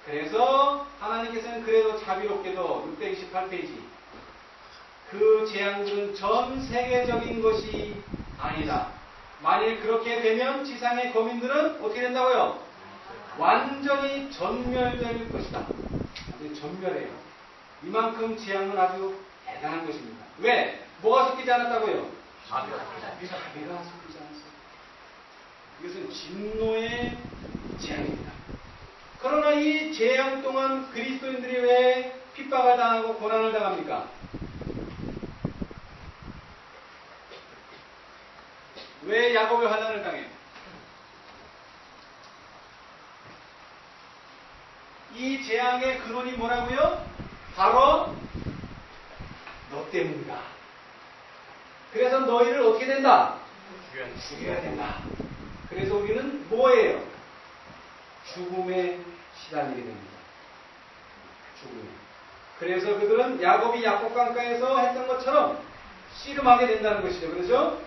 A: 그래서 하나님께서는 그래도 자비롭게도 628페이지 그 재앙들은 전 세계적인 것이 아니다. 만일 그렇게 되면 지상의 거민들은 어떻게 된다고요? 완전히 전멸될 것이다. 완전히 전멸해요. 이만큼 재앙은 아주 대단한 것입니다. 왜? 뭐가 섞이지 않았다고요? 자비가 섞이지 않았어요. 이것은 진노의 재앙입니다. 그러나 이 재앙 동안 그리스도인들이 왜 핍박을 당하고 고난을 당합니까? 왜 야곱이 환난을 당해요? 이 재앙의 근원이 뭐라고요? 바로 너 때문이다. 그래서 너희를 어떻게 된다? 죽여야 된다. 그래서 우리는 뭐예요? 죽음에 시달리게 됩니다. 죽음에. 그래서 그들은 야곱이 약곡강가에서 했던 것처럼 씨름하게 된다는 것이죠. 그렇죠?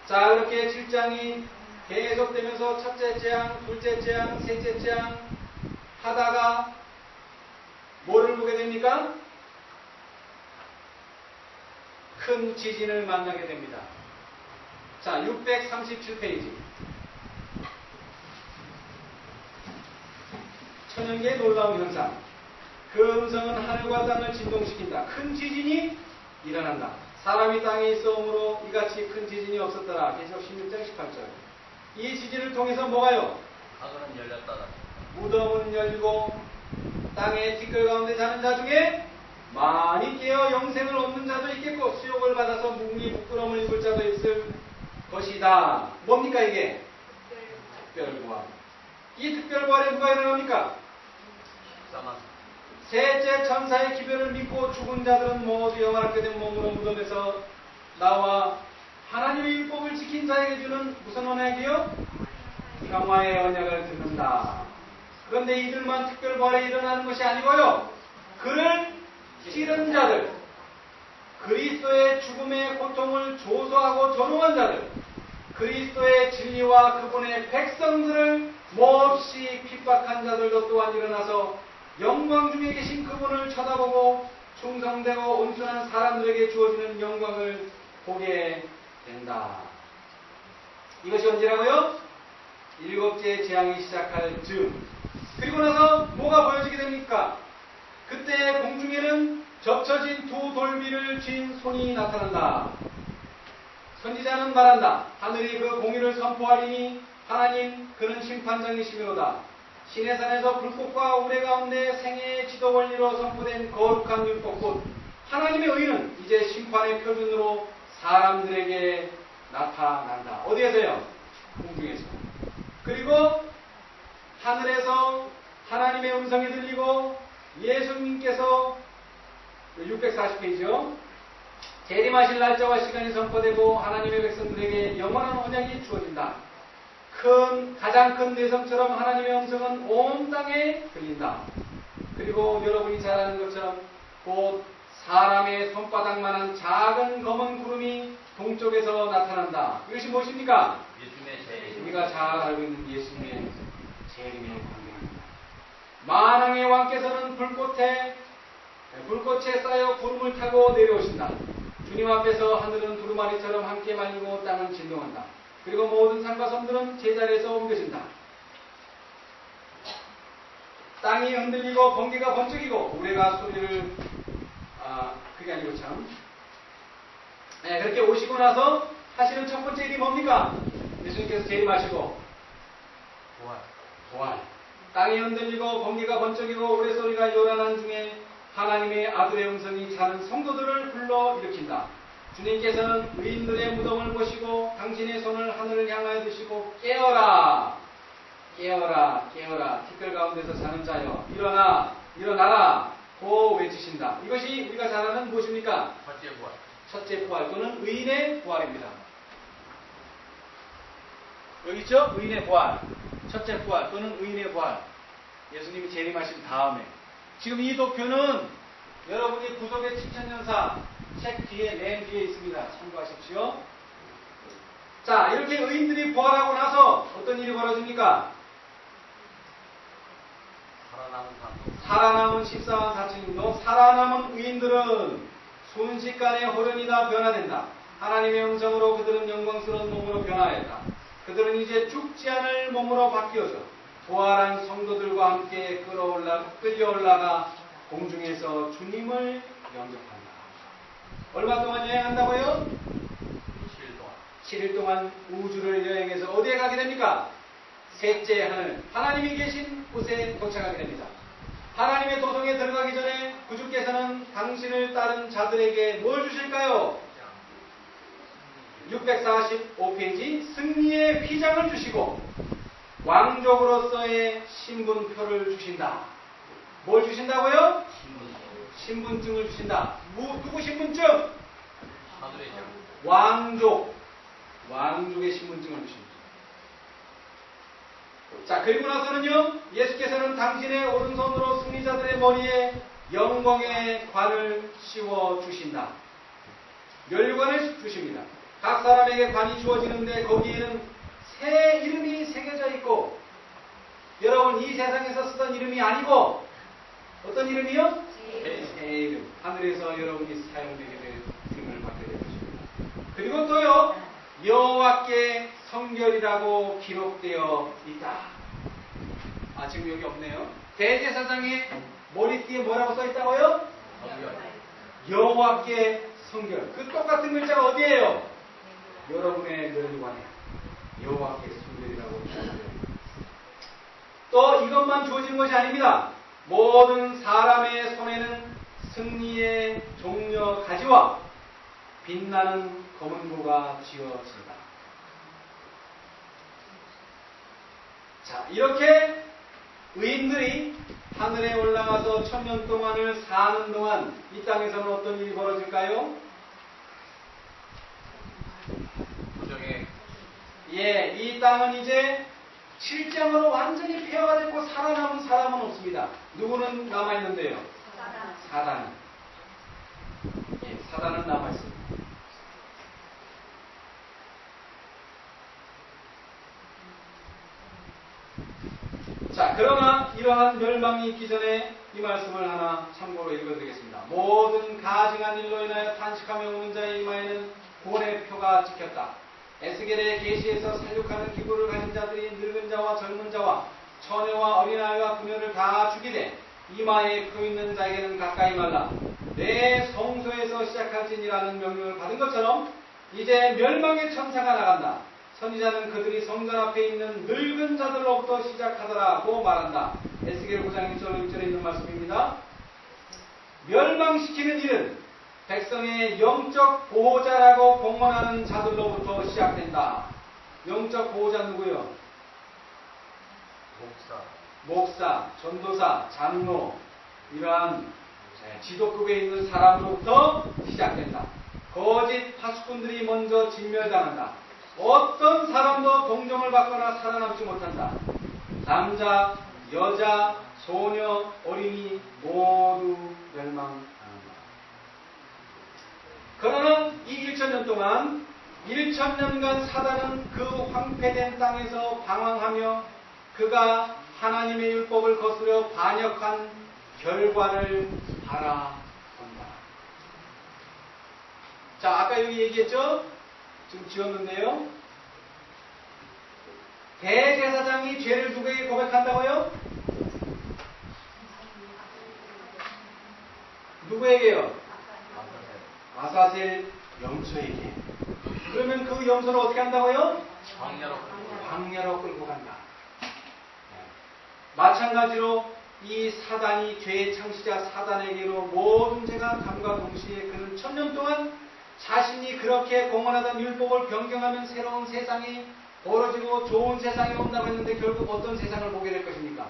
A: 자, 이렇게 7장이 계속되면서 첫째 재앙, 둘째 재앙, 셋째 재앙 하다가 뭐를 보게 됩니까? 큰 지진을 만나게 됩니다. 자, 637페이지. 천연계의 놀라운 현상. 그 음성은 하늘과 땅을 진동시킨다. 큰 지진이 일어난다. 사람이 땅에 있어오므로 이같이 큰 지진이 없었더라. 계시록 16장 18절. 이 지진을 통해서 뭐가요?
C: 하늘은 열렸다.
A: 무덤은 열리고 땅의 티끌 가운데 자는 자 중에 많이 깨어 영생을 얻는 자도 있겠고 수욕을 받아서 무궁히 부끄러움을 입을 자도 있을 것이다. 뭡니까 이게? 특별부활. 이 특별부활에 누가 일어납니까?
C: 사망.
A: 셋째 천사의 기별을 믿고 죽은 자들은 모두 영원하게 된 몸으로 무덤에서 나와 하나님의 율법을 지킨 자에게 주는 무슨 언약이요? 평화의 언약을 듣는다. 그런데 이들만 특별부활에 일어나는 것이 아니고요. 그를 찌른 자들, 그리스도의 죽음의 고통을 조소하고 조롱한 자들, 그리스도의 진리와 그분의 백성들을 몹시 핍박한 자들도 또한 일어나서 영광 중에 계신 그분을 쳐다보고 충성되고 온순한 사람들에게 주어지는 영광을 보게 된다. 이것이 언제라고요? 일곱째 재앙이 시작할 즈음. 그리고 나서 뭐가 보여지게 됩니까? 그때 공중에는 접쳐진 두 돌비를 쥔 손이 나타난다. 선지자는 말한다. 하늘이 그 공의를 선포하리니 하나님 그는 심판장이시미로다. 시내산에서 불꽃과 우레 가운데 생애의 지도 원리로 선포된 거룩한 율법곧 하나님의 의는 이제 심판의 표준으로 사람들에게 나타난다. 어디에서요? 공중에서. 그리고 하늘에서 하나님의 음성이 들리고 예수님께서 640페이지요. 재림하실 날짜와 시간이 선포되고 하나님의 백성들에게 영원한 언약이 주어진다. 가장 큰 내성처럼 하나님의 음성은 온 땅에 들린다. 그리고 여러분이 잘 아는 것처럼 곧 사람의 손바닥만한 작은 검은 구름이 동쪽에서 나타난다. 이것이 무엇입니까?
C: 예수님의 재림.
A: 우리가 잘 알고 있는 예수님의 재림의 광경입니다. 만왕의 왕께서는 불꽃에 쌓여 구름을 타고 내려오신다. 주님 앞에서 하늘은 두루마리처럼 함께 말리고 땅은 진동한다. 그리고 모든 산과 섬들은 제자리에서 옮겨진다. 땅이 흔들리고 번개가 번쩍이고 우레가 소리를 그게 아니고 참 그렇게 오시고 나서 하시는 첫 번째 일이 뭡니까? 예수님께서 재림하시고 부활. 땅이 흔들리고 번개가 번쩍이고 우레 소리가 요란한 중에 하나님의 아들의 음성이 자는 성도들을 불러 일으킨다. 주님께서는 의인들의 무덤을 보시고 당신의 손을 하늘을 향하여 드시고 깨어라 티끌 가운데서 자는 자여 일어나라 고 외치신다. 이것이 우리가 잘 아는 무엇입니까? 첫째 부활 또는 의인의 부활입니다. 여기 있죠? 의인의 부활. 첫째 부활 또는 의인의 부활. 예수님이 재림하신 다음에. 지금 이 도표는 여러분이 구속의 7000년사 책 뒤에 맨 뒤에 있습니다. 참고하십시오. 자, 이렇게 의인들이 부활하고 나서 어떤 일이 벌어집니까? 살아남은 14만 4천인도 살아남은 의인들은 순식간에 호련이 다 변화된다. 하나님의 음성으로 그들은 영광스러운 몸으로 변화했다. 그들은 이제 죽지 않을 몸으로 바뀌어서 부활한 성도들과 함께 끌려올라가 공중에서 주님을 영접한다. 얼마 동안 여행한다고요? 7일 동안 우주를 여행해서 어디에 가게 됩니까? 셋째 하늘, 하나님이 계신 곳에 도착하게 됩니다. 하나님의 도성에 들어가기 전에 구주께서는 당신을 따른 자들에게 뭘 주실까요? 645페이지 승리의 휘장을 주시고 왕족으로서의 신분표를 주신다. 뭘 주신다고요? 신분증을 주신다. 누구 신분증? 왕족의 신분증을 주십니다. 자, 그리고 나서는요, 예수께서는 당신의 오른손으로 승리자들의 머리에 영광의 관을 씌워 주신다. 멸관을 주십니다. 각 사람에게 관이 주어지는데 거기에는 새 이름이 새겨져 있고, 여러분 이 세상에서 쓰던 이름이 아니고 어떤 이름이요? 새 이름. 하늘에서 여러분이 사용되게 될 이름을 받게 될 것입니다. 그리고 또요, 여호와께 성결이라고 기록되어 있다. 아, 지금 여기 없네요. 대제사장의 머리띠에 뭐라고 써 있다고요? 여호와께 성결. 그 똑같은 글자가 어디예요? 여러분의 멸관에 여호와께 성결이라고 기록되어 있다. 또 이것만 주어진 것이 아닙니다. 모든 사람의 손에는 승리의 종려 가지와 빛나는 검은고가 쥐어진다. 자, 이렇게 의인들이 하늘에 올라가서 1000년 동안을 사는 동안 이 땅에서는 어떤 일이 벌어질까요?
C: 부정의
A: 예, 이 땅은 이제 실정으로 완전히 폐허가 됐고 살아남은 사람은 없습니다. 누구는 남아있는데요? 사단. 예, 사단은 남아있습니다. 자, 그러나 이러한 멸망이 있기 전에 이 말씀을 하나 참고로 읽어드리겠습니다. 모든 가증한 일로 인하여 탄식하며 우는 자의 이마에는 고의 표가 찍혔다. 에스겔의 계시에서 살육하는 기구를 가진 자들이 늙은 자와 젊은 자와 처녀와 어린아이와 그녀를 다 죽이되 이마에 표 있는 자에게는 가까이 말라. 내 성소에서 시작할지니라는 명령을 받은 것처럼 이제 멸망의 천사가 나간다. 선지자는 그들이 성전 앞에 있는 늙은 자들로부터 시작하더라고 말한다. 에스겔 9장 1절 6절에 있는 말씀입니다. 멸망시키는 일은 백성의 영적 보호자라고 공언하는 자들로부터 시작된다. 영적 보호자 누구요? 목사, 전도사, 장로, 이러한 지도급에 있는 사람으로부터 시작된다. 거짓 파수꾼들이 먼저 진멸당한다. 어떤 사람도 동정을 받거나 살아남지 못한다. 남자, 여자, 소녀, 어린이 모두 멸망한다. 그러나 이 1000년 동안 1000년간 사단은 그 황폐된 땅에서 방황하며 그가 하나님의 율법을 거스려 반역한 결과를 바라본다. 자, 아까 여기 얘기했죠? 지금 지웠는데요. 대제사장이 죄를 누구에게 고백한다고요? 누구에게요? 아사셀 염소에게. 그러면 그 염소를 어떻게 한다고요? 광야로 끌고 간다. 마찬가지로 이 사단이 죄의 창시자 사단에게로 모든 죄가 감과 동시에 그는 1000년 동안 자신이 그렇게 공언하던 율법을 변경하면 새로운 세상이 벌어지고 좋은 세상이 온다고 했는데 결국 어떤 세상을 보게 될 것입니까?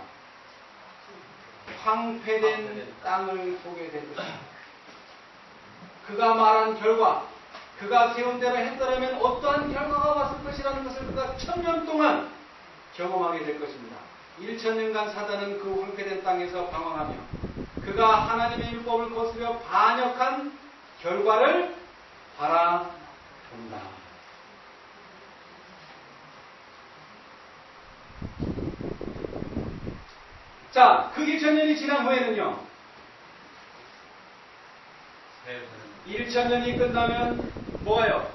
A: 황폐된 땅을 보게 될 것입니다. 그가 말한 결과, 그가 세운 대로 했더라면 어떠한 결과가 왔을 것이라는 것을 그가 1000년 동안 경험하게 될 것입니다. 1000년간 사단은 그 황폐된 땅에서 방황하며 그가 하나님의 율법을 거스려 반역한 결과를 바라본다. 자, 그 1000년이 지난 후에는요, 1000년이 끝나면 뭐가요?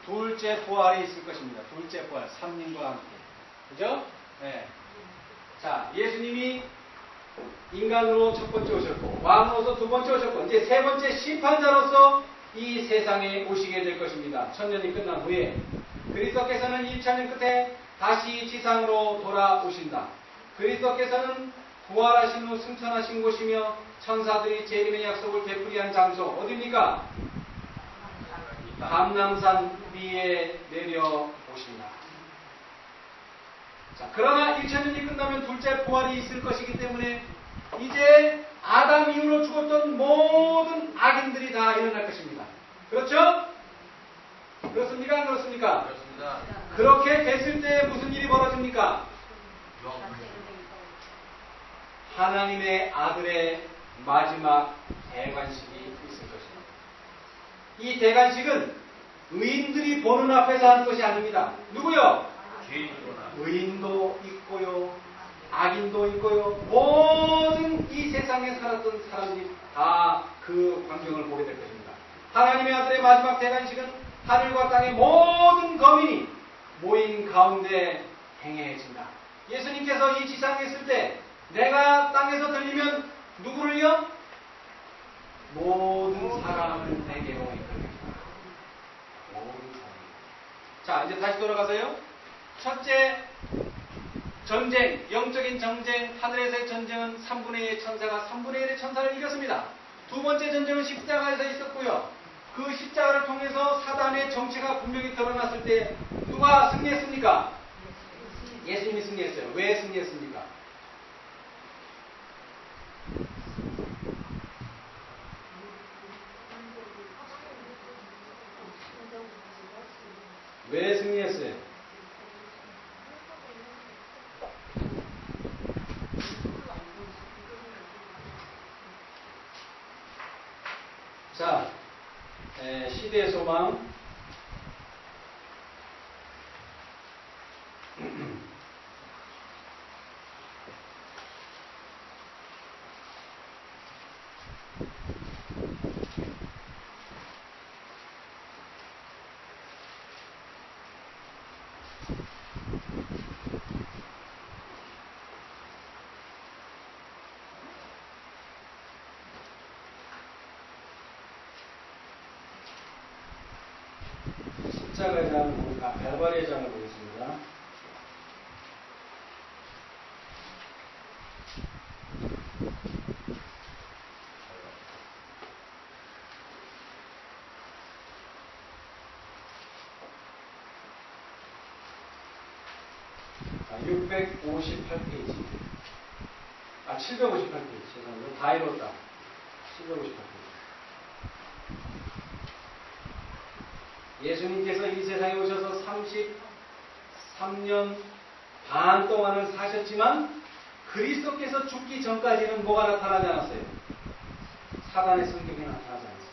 A: 둘째 부활이 있을 것입니다. 둘째 부활, 삼님과 함께. 그죠? 네. 자, 예수님이 인간으로 첫 번째 오셨고, 왕으로서 두 번째 오셨고, 이제 세 번째 심판자로서 이 세상에 오시게 될 것입니다. 1000년이 끝난 후에. 그리스도께서는 2000년 끝에 다시 지상으로 돌아오신다. 그리스도께서는 부활하신 후 승천하신 곳이며 천사들이 재림의 약속을 되풀이한 장소 어디입니까? 감람산 위에 내려오신다. 자, 그러나 1000년이 끝나면 둘째 부활이 있을 것이기 때문에 이제 아담 이후로 죽었던 모든 악인들이 다 일어날 것입니다. 그렇죠? 그렇습니까? 안 그렇습니까?
C: 그렇습니다.
A: 그렇게 됐을 때 무슨 일이 벌어집니까? 하나님의 아들의 마지막 대관식이 있을 것입니다. 이 대관식은 의인들이 보는 앞에서 하는 것이 아닙니다. 누구요? 의인도 있고요, 악인도 있고요, 모든 이 세상에 살았던 사람들이 다 그 광경을 보게 될 것입니다. 하나님의 아들의 마지막 대관식은 하늘과 땅의 모든 거민이 모인 가운데 행해진다. 예수님께서 이 지상에 있을 때 내가 땅에서 들리면 누구를요? 모든 사람을 내게로 이끌겠다. 모든 사람. 자, 이제 다시 돌아가서요. 첫째 전쟁, 영적인 전쟁, 하늘에서의 전쟁은 3분의 1의 천사가 3분의 1의 천사를 이겼습니다. 두 번째 전쟁은 십자가에서 있었고요. 그 십자가를 통해서 사단의 정체가 분명히 드러났을 때 누가 승리했습니까? 예수님이 승리했어요. 왜 승리했습니까? 왜 승리했어요? 자, 시대의 소망. 십자가의 장을 보니까 갈바리의 장을 보겠습니다. 자, 658페이지. 758페이지. 죄송합니다. 다 읽었다. 758페이지. 예수님께서 이 세상에 오셔서 33년 반 동안을 사셨지만 그리스도께서 죽기 전까지는 뭐가 나타나지 않았어요? 사단의 성격이 나타나지 않았습니다.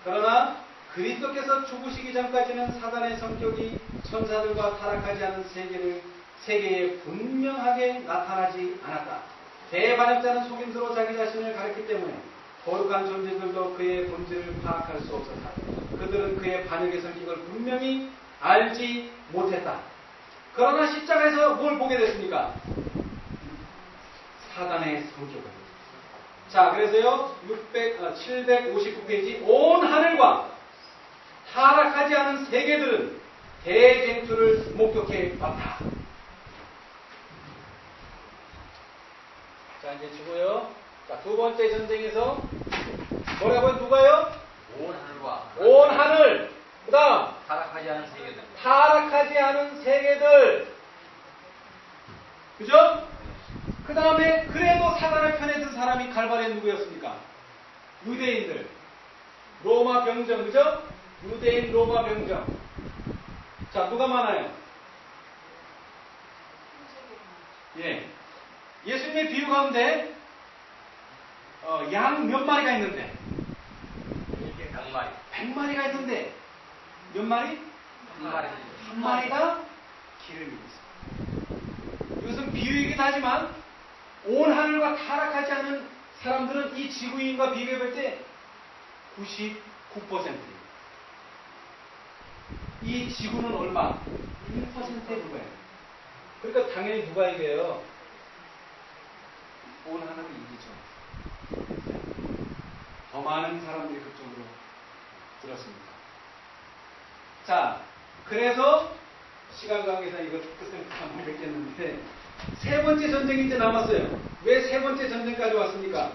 A: 그러나 그리스도께서 죽으시기 전까지는 사단의 성격이 천사들과 타락하지 않은 세계에 분명하게 나타나지 않았다. 대반역자는 속임수로 자기 자신을 가렸기 때문에 거룩한 존재들도 그의 본질을 파악할 수 없었다. 그들은 그의 반역의 성격을 분명히 알지 못했다. 그러나 십자가에서 뭘 보게 됐습니까? 사단의 성격을. 자, 그래서요, 759페이지. 온 하늘과 타락하지 않은 세계들은 대쟁투를 목격해 왔다. 자, 이제 주고요. 자, 두 번째 전쟁에서 뭐라고요? 누가요?
C: 온 하늘과
A: 온 하늘. 그 다음
C: 타락하지 않은 세계들.
A: 타락하지 않은 세계들. 그죠? 그 다음에 그래도 사단을 편에 든 사람이 갈바리에 누구였습니까? 유대인들. 로마 병정. 그죠? 유대인 로마 병정. 자, 누가 많아요? 예. 예수님의 비유 가운데 양 몇 마리가 있는데?
C: 100마리.
A: 100마리가 있는데 몇 마리? 한 마리가 기름이 있습니다. 이것은 비유이긴 하지만 온 하늘과 타락하지 않은 사람들은 이 지구인과 비교해 볼 때 99%예요. 이 지구는 얼마? 1%에 불과해요. 그러니까 당연히 누가 이겨요? 온 하늘이 이기죠. 더 많은 사람들이 그쪽으로 들었습니다. 자, 그래서 시간 관계상 이거 끝을 못 뵙겠는데 세 번째 전쟁이 이제 남았어요. 왜 세 번째 전쟁까지 왔습니까?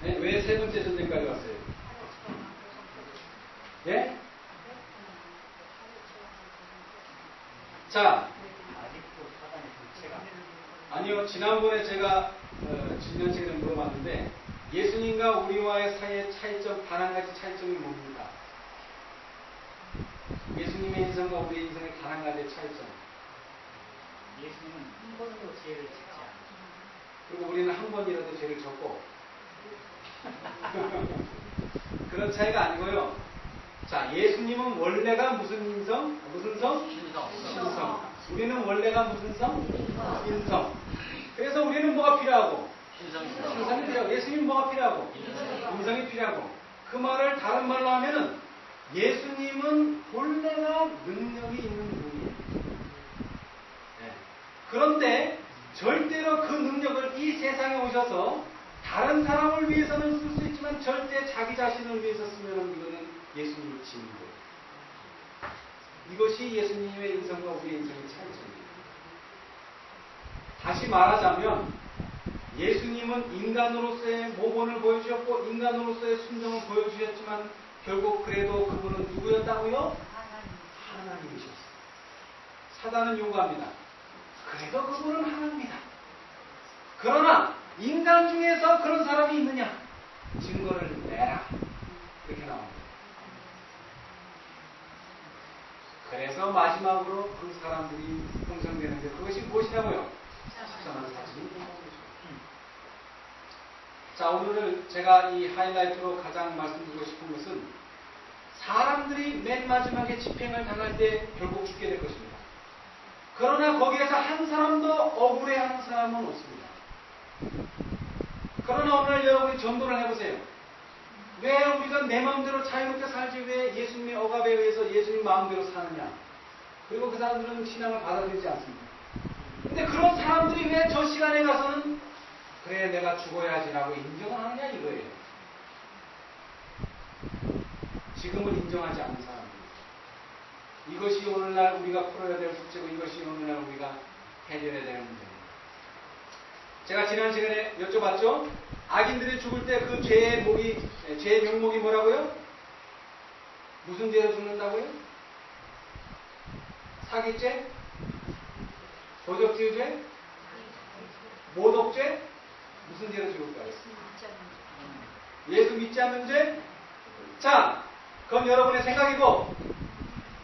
A: 네? 왜 세 번째 전쟁까지 왔어요? 예? 자, 아니요. 지난번에 제가 진년책을 물어봤는데 예수님과 우리와의 사이의 차이점, 단 한 가지 차이점이 뭡니까? 예수님의 인생과 우리의 인생의 단 한 가지의 차이점.
B: 예수님은 한 번도 죄를 짓지 않으셨어요.
A: 그리고 우리는 한 번이라도 죄를 졌고 그런 차이가 아니고요. 자, 예수님은 원래가 무슨 인성? 무슨 성? 신성. 우리는 원래가 무슨 성? 인성. 그래서 우리는 뭐가 필요하고? 신성이 필요하고, 예수님 뭐가 필요하고? 인성이 필요하고. 그 말을 다른 말로 하면은 예수님은 본래가 능력이 있는 분이에요. 네. 그런데 절대로 그 능력을 이 세상에 오셔서 다른 사람을 위해서는 쓸 수 있지만 절대 자기 자신을 위해서 쓰면 이거는 예수님을 지는 거예요. 이것이 예수님의 인성과 우리의 인성의 차이점입니다. 다시 말하자면 예수님은 인간으로서의 모본을 보여주셨고 인간으로서의 순종을 보여주셨지만 결국 그래도 그분은 누구였다고요? 하나님이셨어요. 사단은 요구합니다. 그래도 그분은 하나님이다. 그러나 인간 중에서 그런 사람이 있느냐? 증거를 내라. 이렇게 나옵니다. 그래서 마지막으로 그 사람들이 형성되는데 그것이 무엇이라고요? 십자가는 사진이 되는 거죠. 자, 오늘 제가 이 하이라이트로 가장 말씀드리고 싶은 것은 사람들이 맨 마지막에 집행을 당할 때 결국 죽게 될 것입니다. 그러나 거기에서 한 사람도 억울해하는 사람은 없습니다. 그러나 오늘 여러분이 전도를 해보세요. 왜 우리가 내 마음대로 자유롭게 살지 왜 예수님의 억압에 의해서 예수님 마음대로 사느냐. 그리고 그 사람들은 신앙을 받아들이지 않습니다. 근데 그런 사람들이 왜 저 시간에 가서는 그래 내가 죽어야지라고 인정을 하느냐 이거예요. 지금은 인정하지 않는 사람들. 이것이 오늘날 우리가 풀어야 될 숙제고 이것이 오늘날 우리가 해결해야 되는 문제입니다. 제가 지난 시간에 여쭤봤죠? 악인들이 죽을 때 그 죄의 명목이 뭐라고요? 무슨 죄로 죽는다고요? 사기죄? 도적질죄? 모독죄? 무슨 죄로 죽을까요? 예수 믿지 않는 죄? 자, 그건 여러분의 생각이고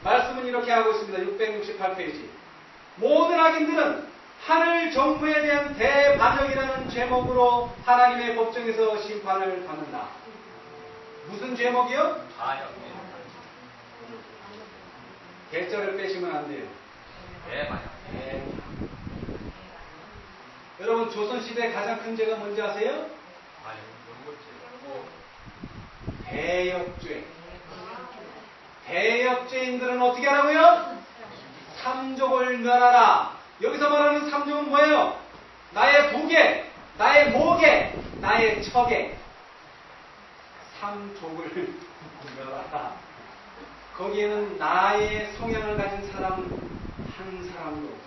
A: 말씀은 이렇게 하고 있습니다. 668페이지. 모든 악인들은 하늘 정부에 대한 대반역이라는 제목으로 하나님의 법정에서 심판을 받는다. 무슨 제목이요? 개절을 빼시면 안 돼요. 네. 여러분 조선시대 가장 큰 죄가 뭔지 아세요? 대역죄. 대역죄인들은 어떻게 하라고요? 삼족을 멸하라. 여기서 말하는 삼족은 뭐예요? 나의 부계, 나의 모계, 나의 척에. 삼족을 멸하라. 거기에는 나의 성향을 가진 사람 한 사람도 없어요.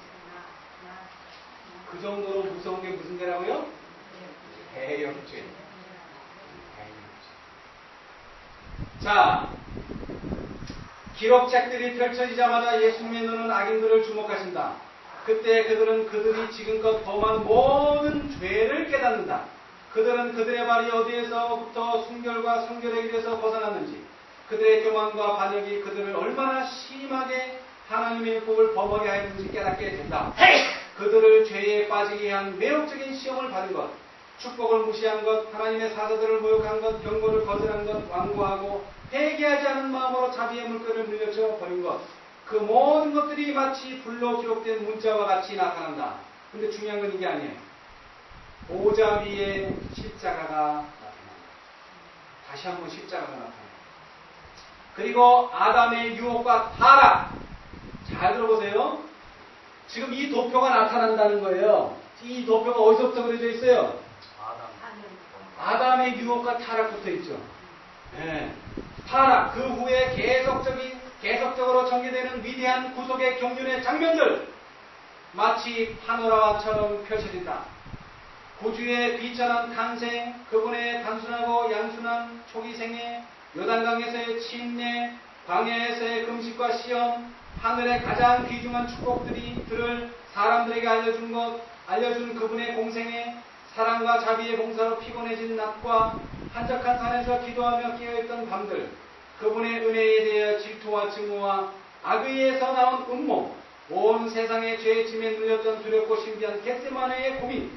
A: 그 정도로 무서운 게 무슨 죄라고요? 대역죄. 자, 기록책들이 펼쳐지자마자 예수님의 눈은 악인들을 주목하신다. 그때 그들이 지금껏 범한 모든 죄를 깨닫는다. 그들은 그들의 발이 어디에서부터 순결과 성결의 길에서 벗어났는지, 그들의 교만과 반역이 그들을 얼마나 심하게 하나님의 법을 범하게 하였는지 깨닫게 된다. 그들을 죄에 빠지게 한 매혹적인 시험을 받은 것, 축복을 무시한 것, 하나님의 사자들을 모욕한 것, 경고를 거절한 것, 완고하고 회개하지 않은 마음으로 자비의 물결을 물려쳐 버린 것, 그 모든 것들이 마치 불로 기록된 문자와 같이 나타난다. 근데 중요한 건 이게 아니에요. 보좌 위에 십자가가 나타난다. 다시 한번 십자가가 나타난다. 그리고 아담의 유혹과 타락. 잘 들어보세요. 지금 이 도표가 나타난다는 거예요. 이 도표가 어디서부터 그려져 있어요? 아담의 유혹과 타락 붙어 있죠. 네. 타락, 그 후에 계속적으로 전개되는 위대한 구속의 경륜의 장면들, 마치 파노라마처럼 펼쳐진다. 구주의 비천한 탄생, 그분의 단순하고 양순한 초기 생애, 요단강에서의 침례, 광야에서의 금식과 시험, 하늘의 가장 귀중한 축복들을 사람들에게 알려준 그분의 공생애, 사랑과 자비의 봉사로 피곤해진 낮과 한적한 산에서 기도하며 깨어있던 밤들, 그분의 은혜에 대해 질투와 증오와 악의에서 나온 음모, 온 세상의 죄의 짐에 눌렸던 두렵고 신비한 겟세마네의 고민,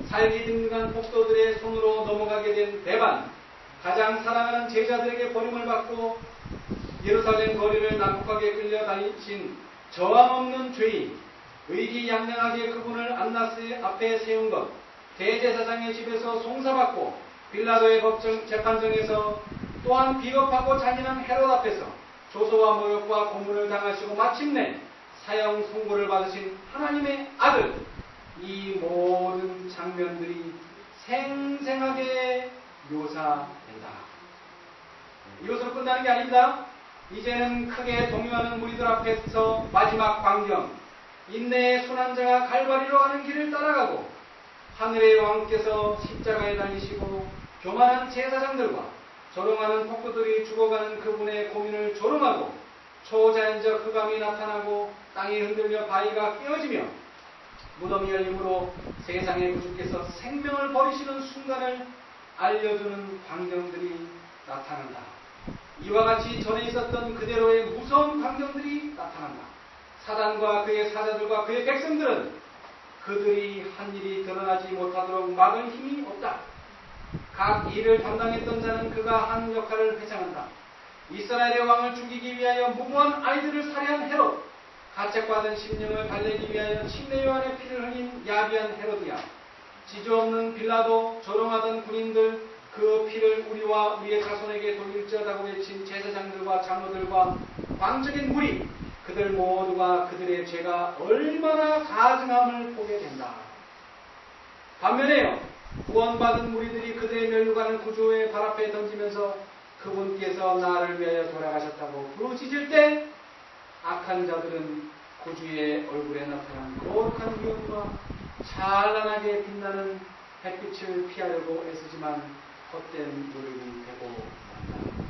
A: 살기 든든한 폭도들의 손으로 넘어가게 된 배반, 가장 사랑하는 제자들에게 버림을 받고 예루살렘 거리를 난폭하게 끌려다니신 저항 없는 죄인, 의기양양하게 그분을 안나스 앞에 세운 것, 대제사장의 집에서 송사받고 빌라도의 법정 재판정에서 또한 비겁하고 잔인한 헤롯 앞에서 조소와 모욕과 고문을 당하시고 마침내 사형 선고를 받으신 하나님의 아들, 이 모든 장면들이 생생하게 묘사된다. 이것으로 끝나는 게 아닙니다. 이제는 크게 동요하는 무리들 앞에서 마지막 광경, 인내의 순환자가 갈바리로 가는 길을 따라가고 하늘의 왕께서 십자가에 달리시고 교만한 제사장들과 조롱하는 폭도들이 죽어가는 그분의 고민을 조롱하고 초자연적 흑암이 나타나고 땅이 흔들며 바위가 깨어지며 무덤이 열림으로 세상의 구주께서 생명을 버리시는 순간을 알려주는 광경들이 나타난다. 이와 같이 전에 있었던 그대로의 무서운 광경들이 나타난다. 사단과 그의 사자들과 그의 백성들은 그들이 한 일이 드러나지 못하도록 막을 힘이 없다. 각 일을 담당했던 자는 그가 한 역할을 회상한다. 이스라엘의 왕을 죽이기 위하여 무고한 아이들을 살해한 헤롯, 가책받은 심령을 달래기 위하여 침례 요한의 피를 흘린 야비한 헤로디야, 지조 없는 빌라도, 조롱하던 군인들, 그 피를 우리와 우리의 자손에게 돌릴지어다고 외친 제사장들과 장로들과 광적인 무리, 그들 모두가 그들의 죄가 얼마나 가증함을 보게 된다. 반면에요, 구원받은 무리들이 그들의 멸류관을 구주의 발 앞에 던지면서 그분께서 나를 위하여 돌아가셨다고 부르짖을 때 악한 자들은 구주의 얼굴에 나타난 거룩한 위엄과 찬란하게 빛나는 햇빛을 피하려고 애쓰지만 헛된 노력이 되고 만다.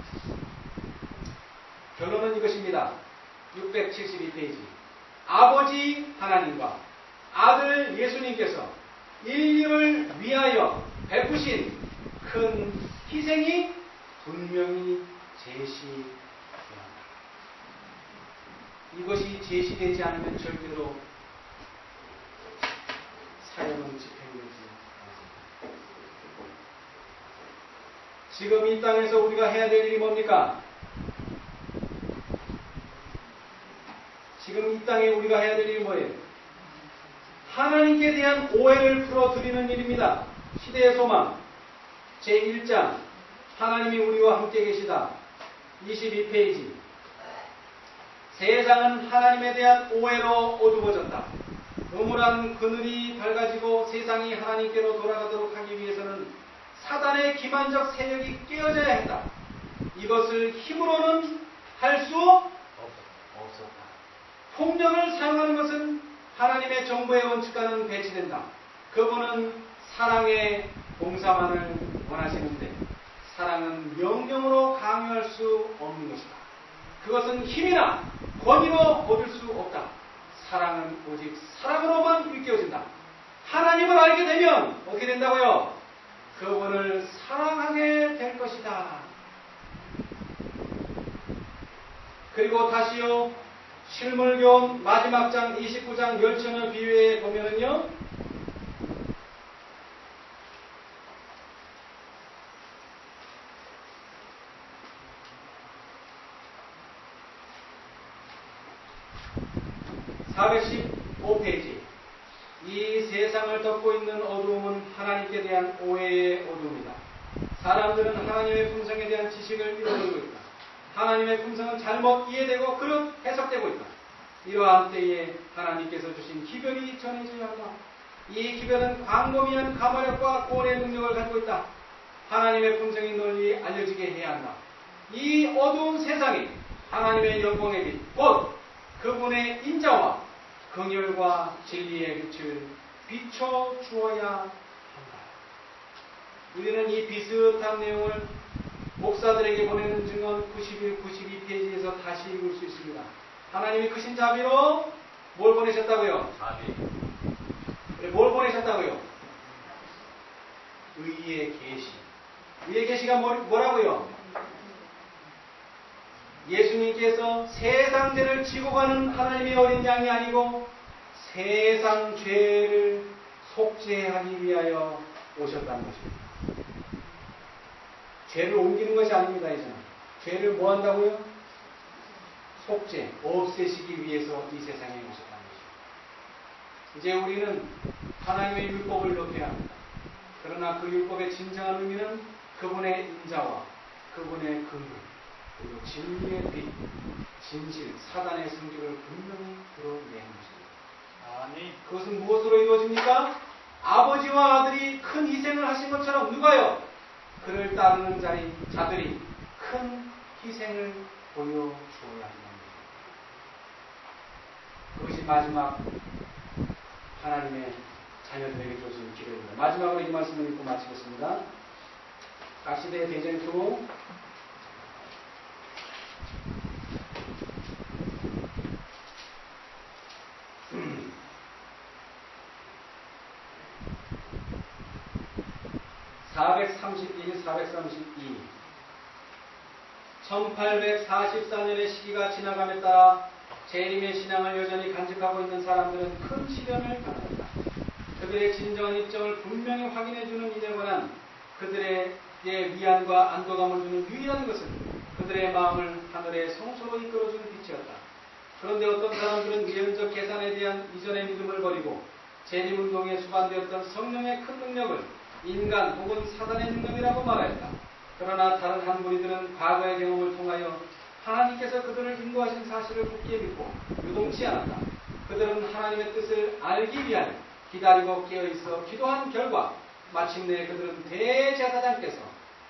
A: 결론은 이것입니다. 672페이지. 아버지 하나님과 아들 예수님께서 인류를 위하여 베푸신 큰 희생이 분명히 제시되었다. 이것이 제시되지 않으면 절대로 사형은 집행되지 않습니다. 지금 이 땅에서 우리가 해야 될 일이 뭡니까? 지금 이 땅에 우리가 해야 될 일이 뭐예요? 하나님께 대한 오해를 풀어드리는 일입니다. 시대의 소망 제1장 하나님이 우리와 함께 계시다. 22페이지. 세상은 하나님에 대한 오해로 어두워졌다. 음울한 그늘이 밝아지고 세상이 하나님께로 돌아가도록 하기 위해서는 사단의 기만적 세력이 깨어져야 했다. 이것을 힘으로는 할 수 없었다. 폭력을 사용하는 것은 하나님의 정부의 원칙과는 배치된다. 그분은 사랑의 봉사만을 원하시는데 사랑은 명령으로 강요할 수 없는 것이다. 그것은 힘이나 권위로 얻을 수 없다. 사랑은 오직 사랑으로만 일깨워진다. 하나님을 알게 되면 어떻게 된다고요? 그분을 사랑하게 될 것이다. 그리고 다시요, 실물교훈 마지막 장 29장 열천을 비유해 보면은요, (415페이지) 이 세상을 덮고 있는 어두움은 하나님께 대한 오해의 어두움이다. 사람들은 하나님의 품성에 대한 지식을 잃어버리고 있다. 하나님의 품성은 잘못 이해되고 그릇 해석되고 있다. 이러한 때에 하나님께서 주신 기별이 전해져야 한다. 이 기별은 광범위한 가마력과 구원의 능력을 가지고 있다. 하나님의 품성이 널리 알려지게 해야 한다. 이 어두운 세상에 하나님의 영광의 빛, 곧 그분의 인자와 긍휼과 진리의 빛을 비춰주어야 한다. 우리는 이 비슷한 내용을 목사들에게 보내는 증언 91, 92페이지에서 다시 읽을 수 있습니다. 하나님이 크신 자비로 뭘 보내셨다고요?
C: 자비.
A: 뭘 보내셨다고요? 의의 계시. 의의 계시가 뭐라고요? 예수님께서 세상 죄를 지고 가는 하나님의 어린 양이 아니고 세상 죄를 속죄하기 위하여 오셨다는 것입니다. 죄를 옮기는 것이 아닙니다. 이제는 죄를 뭐 한다고요? 속죄, 없애시기 위해서 이 세상에 오셨다는 것입니다. 이제 우리는 하나님의 율법을 높여야 합니다. 그러나 그 율법의 진정한 의미는 그분의 인자와 그분의 긍휼, 그리고 진리의 빛, 진실, 사단의 성격을 분명히 드러내는 것입니다.
B: 아멘.
A: 그것은 무엇으로 이루어집니까? 아버지와 아들이 큰 희생을 하신 것처럼 누가요? 그를 따르는 자들이 큰 희생을 보여주어야 합니다. 그것이 마지막 하나님의 자녀들에게 주어진 기회입니다. 마지막으로 이 말씀을 읽고 마치겠습니다. 각 시대의 대쟁투 431, 432 1844년의 시기가 지나감에 따라 재림의 신앙을 여전히 간직하고 있는 사람들은 큰 시련을 받았다. 그들의 진정한 입장을 분명히 확인해주는 일에 관한 그들의 위안과 안도감을 주는 유일한 것은 그들의 마음을 하늘의 성소로 이끌어주는 빛이었다. 그런데 어떤 사람들은 예언적 계산에 대한 이전의 믿음을 버리고 재림운동에 수반되었던 성령의 큰 능력을 인간 혹은 사단의 능력이라고 말하였다. 그러나 다른 한 무리들은 과거의 경험을 통하여 하나님께서 그들을 인도하신 사실을 굳게 믿고 요동치 않았다. 그들은 하나님의 뜻을 알기 위하여 기다리고 깨어있어 기도한 결과 마침내 그들은 대제사장께서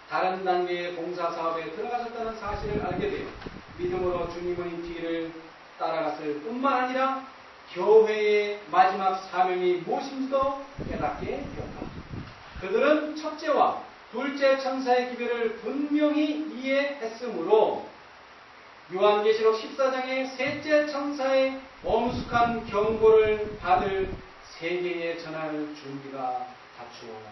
A: 다른 단계의 봉사사업에 들어가셨다는 사실을 알게 되어 믿음으로 주님의 뒤를 따라갔을 뿐만 아니라 교회의 마지막 사명이 무엇인지도 깨닫게 되었다. 그들은 첫째와 둘째 천사의 기별을 분명히 이해했으므로 요한계시록 14장의 셋째 천사의 엄숙한 경고를 받을 세계에 전할 준비가 갖추어졌다.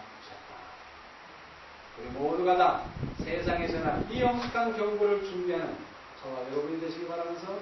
A: 우리 모두가 다 세상에 전할 이 엄숙한 경고를 준비하는 저와 여러분이 되시기 바라면서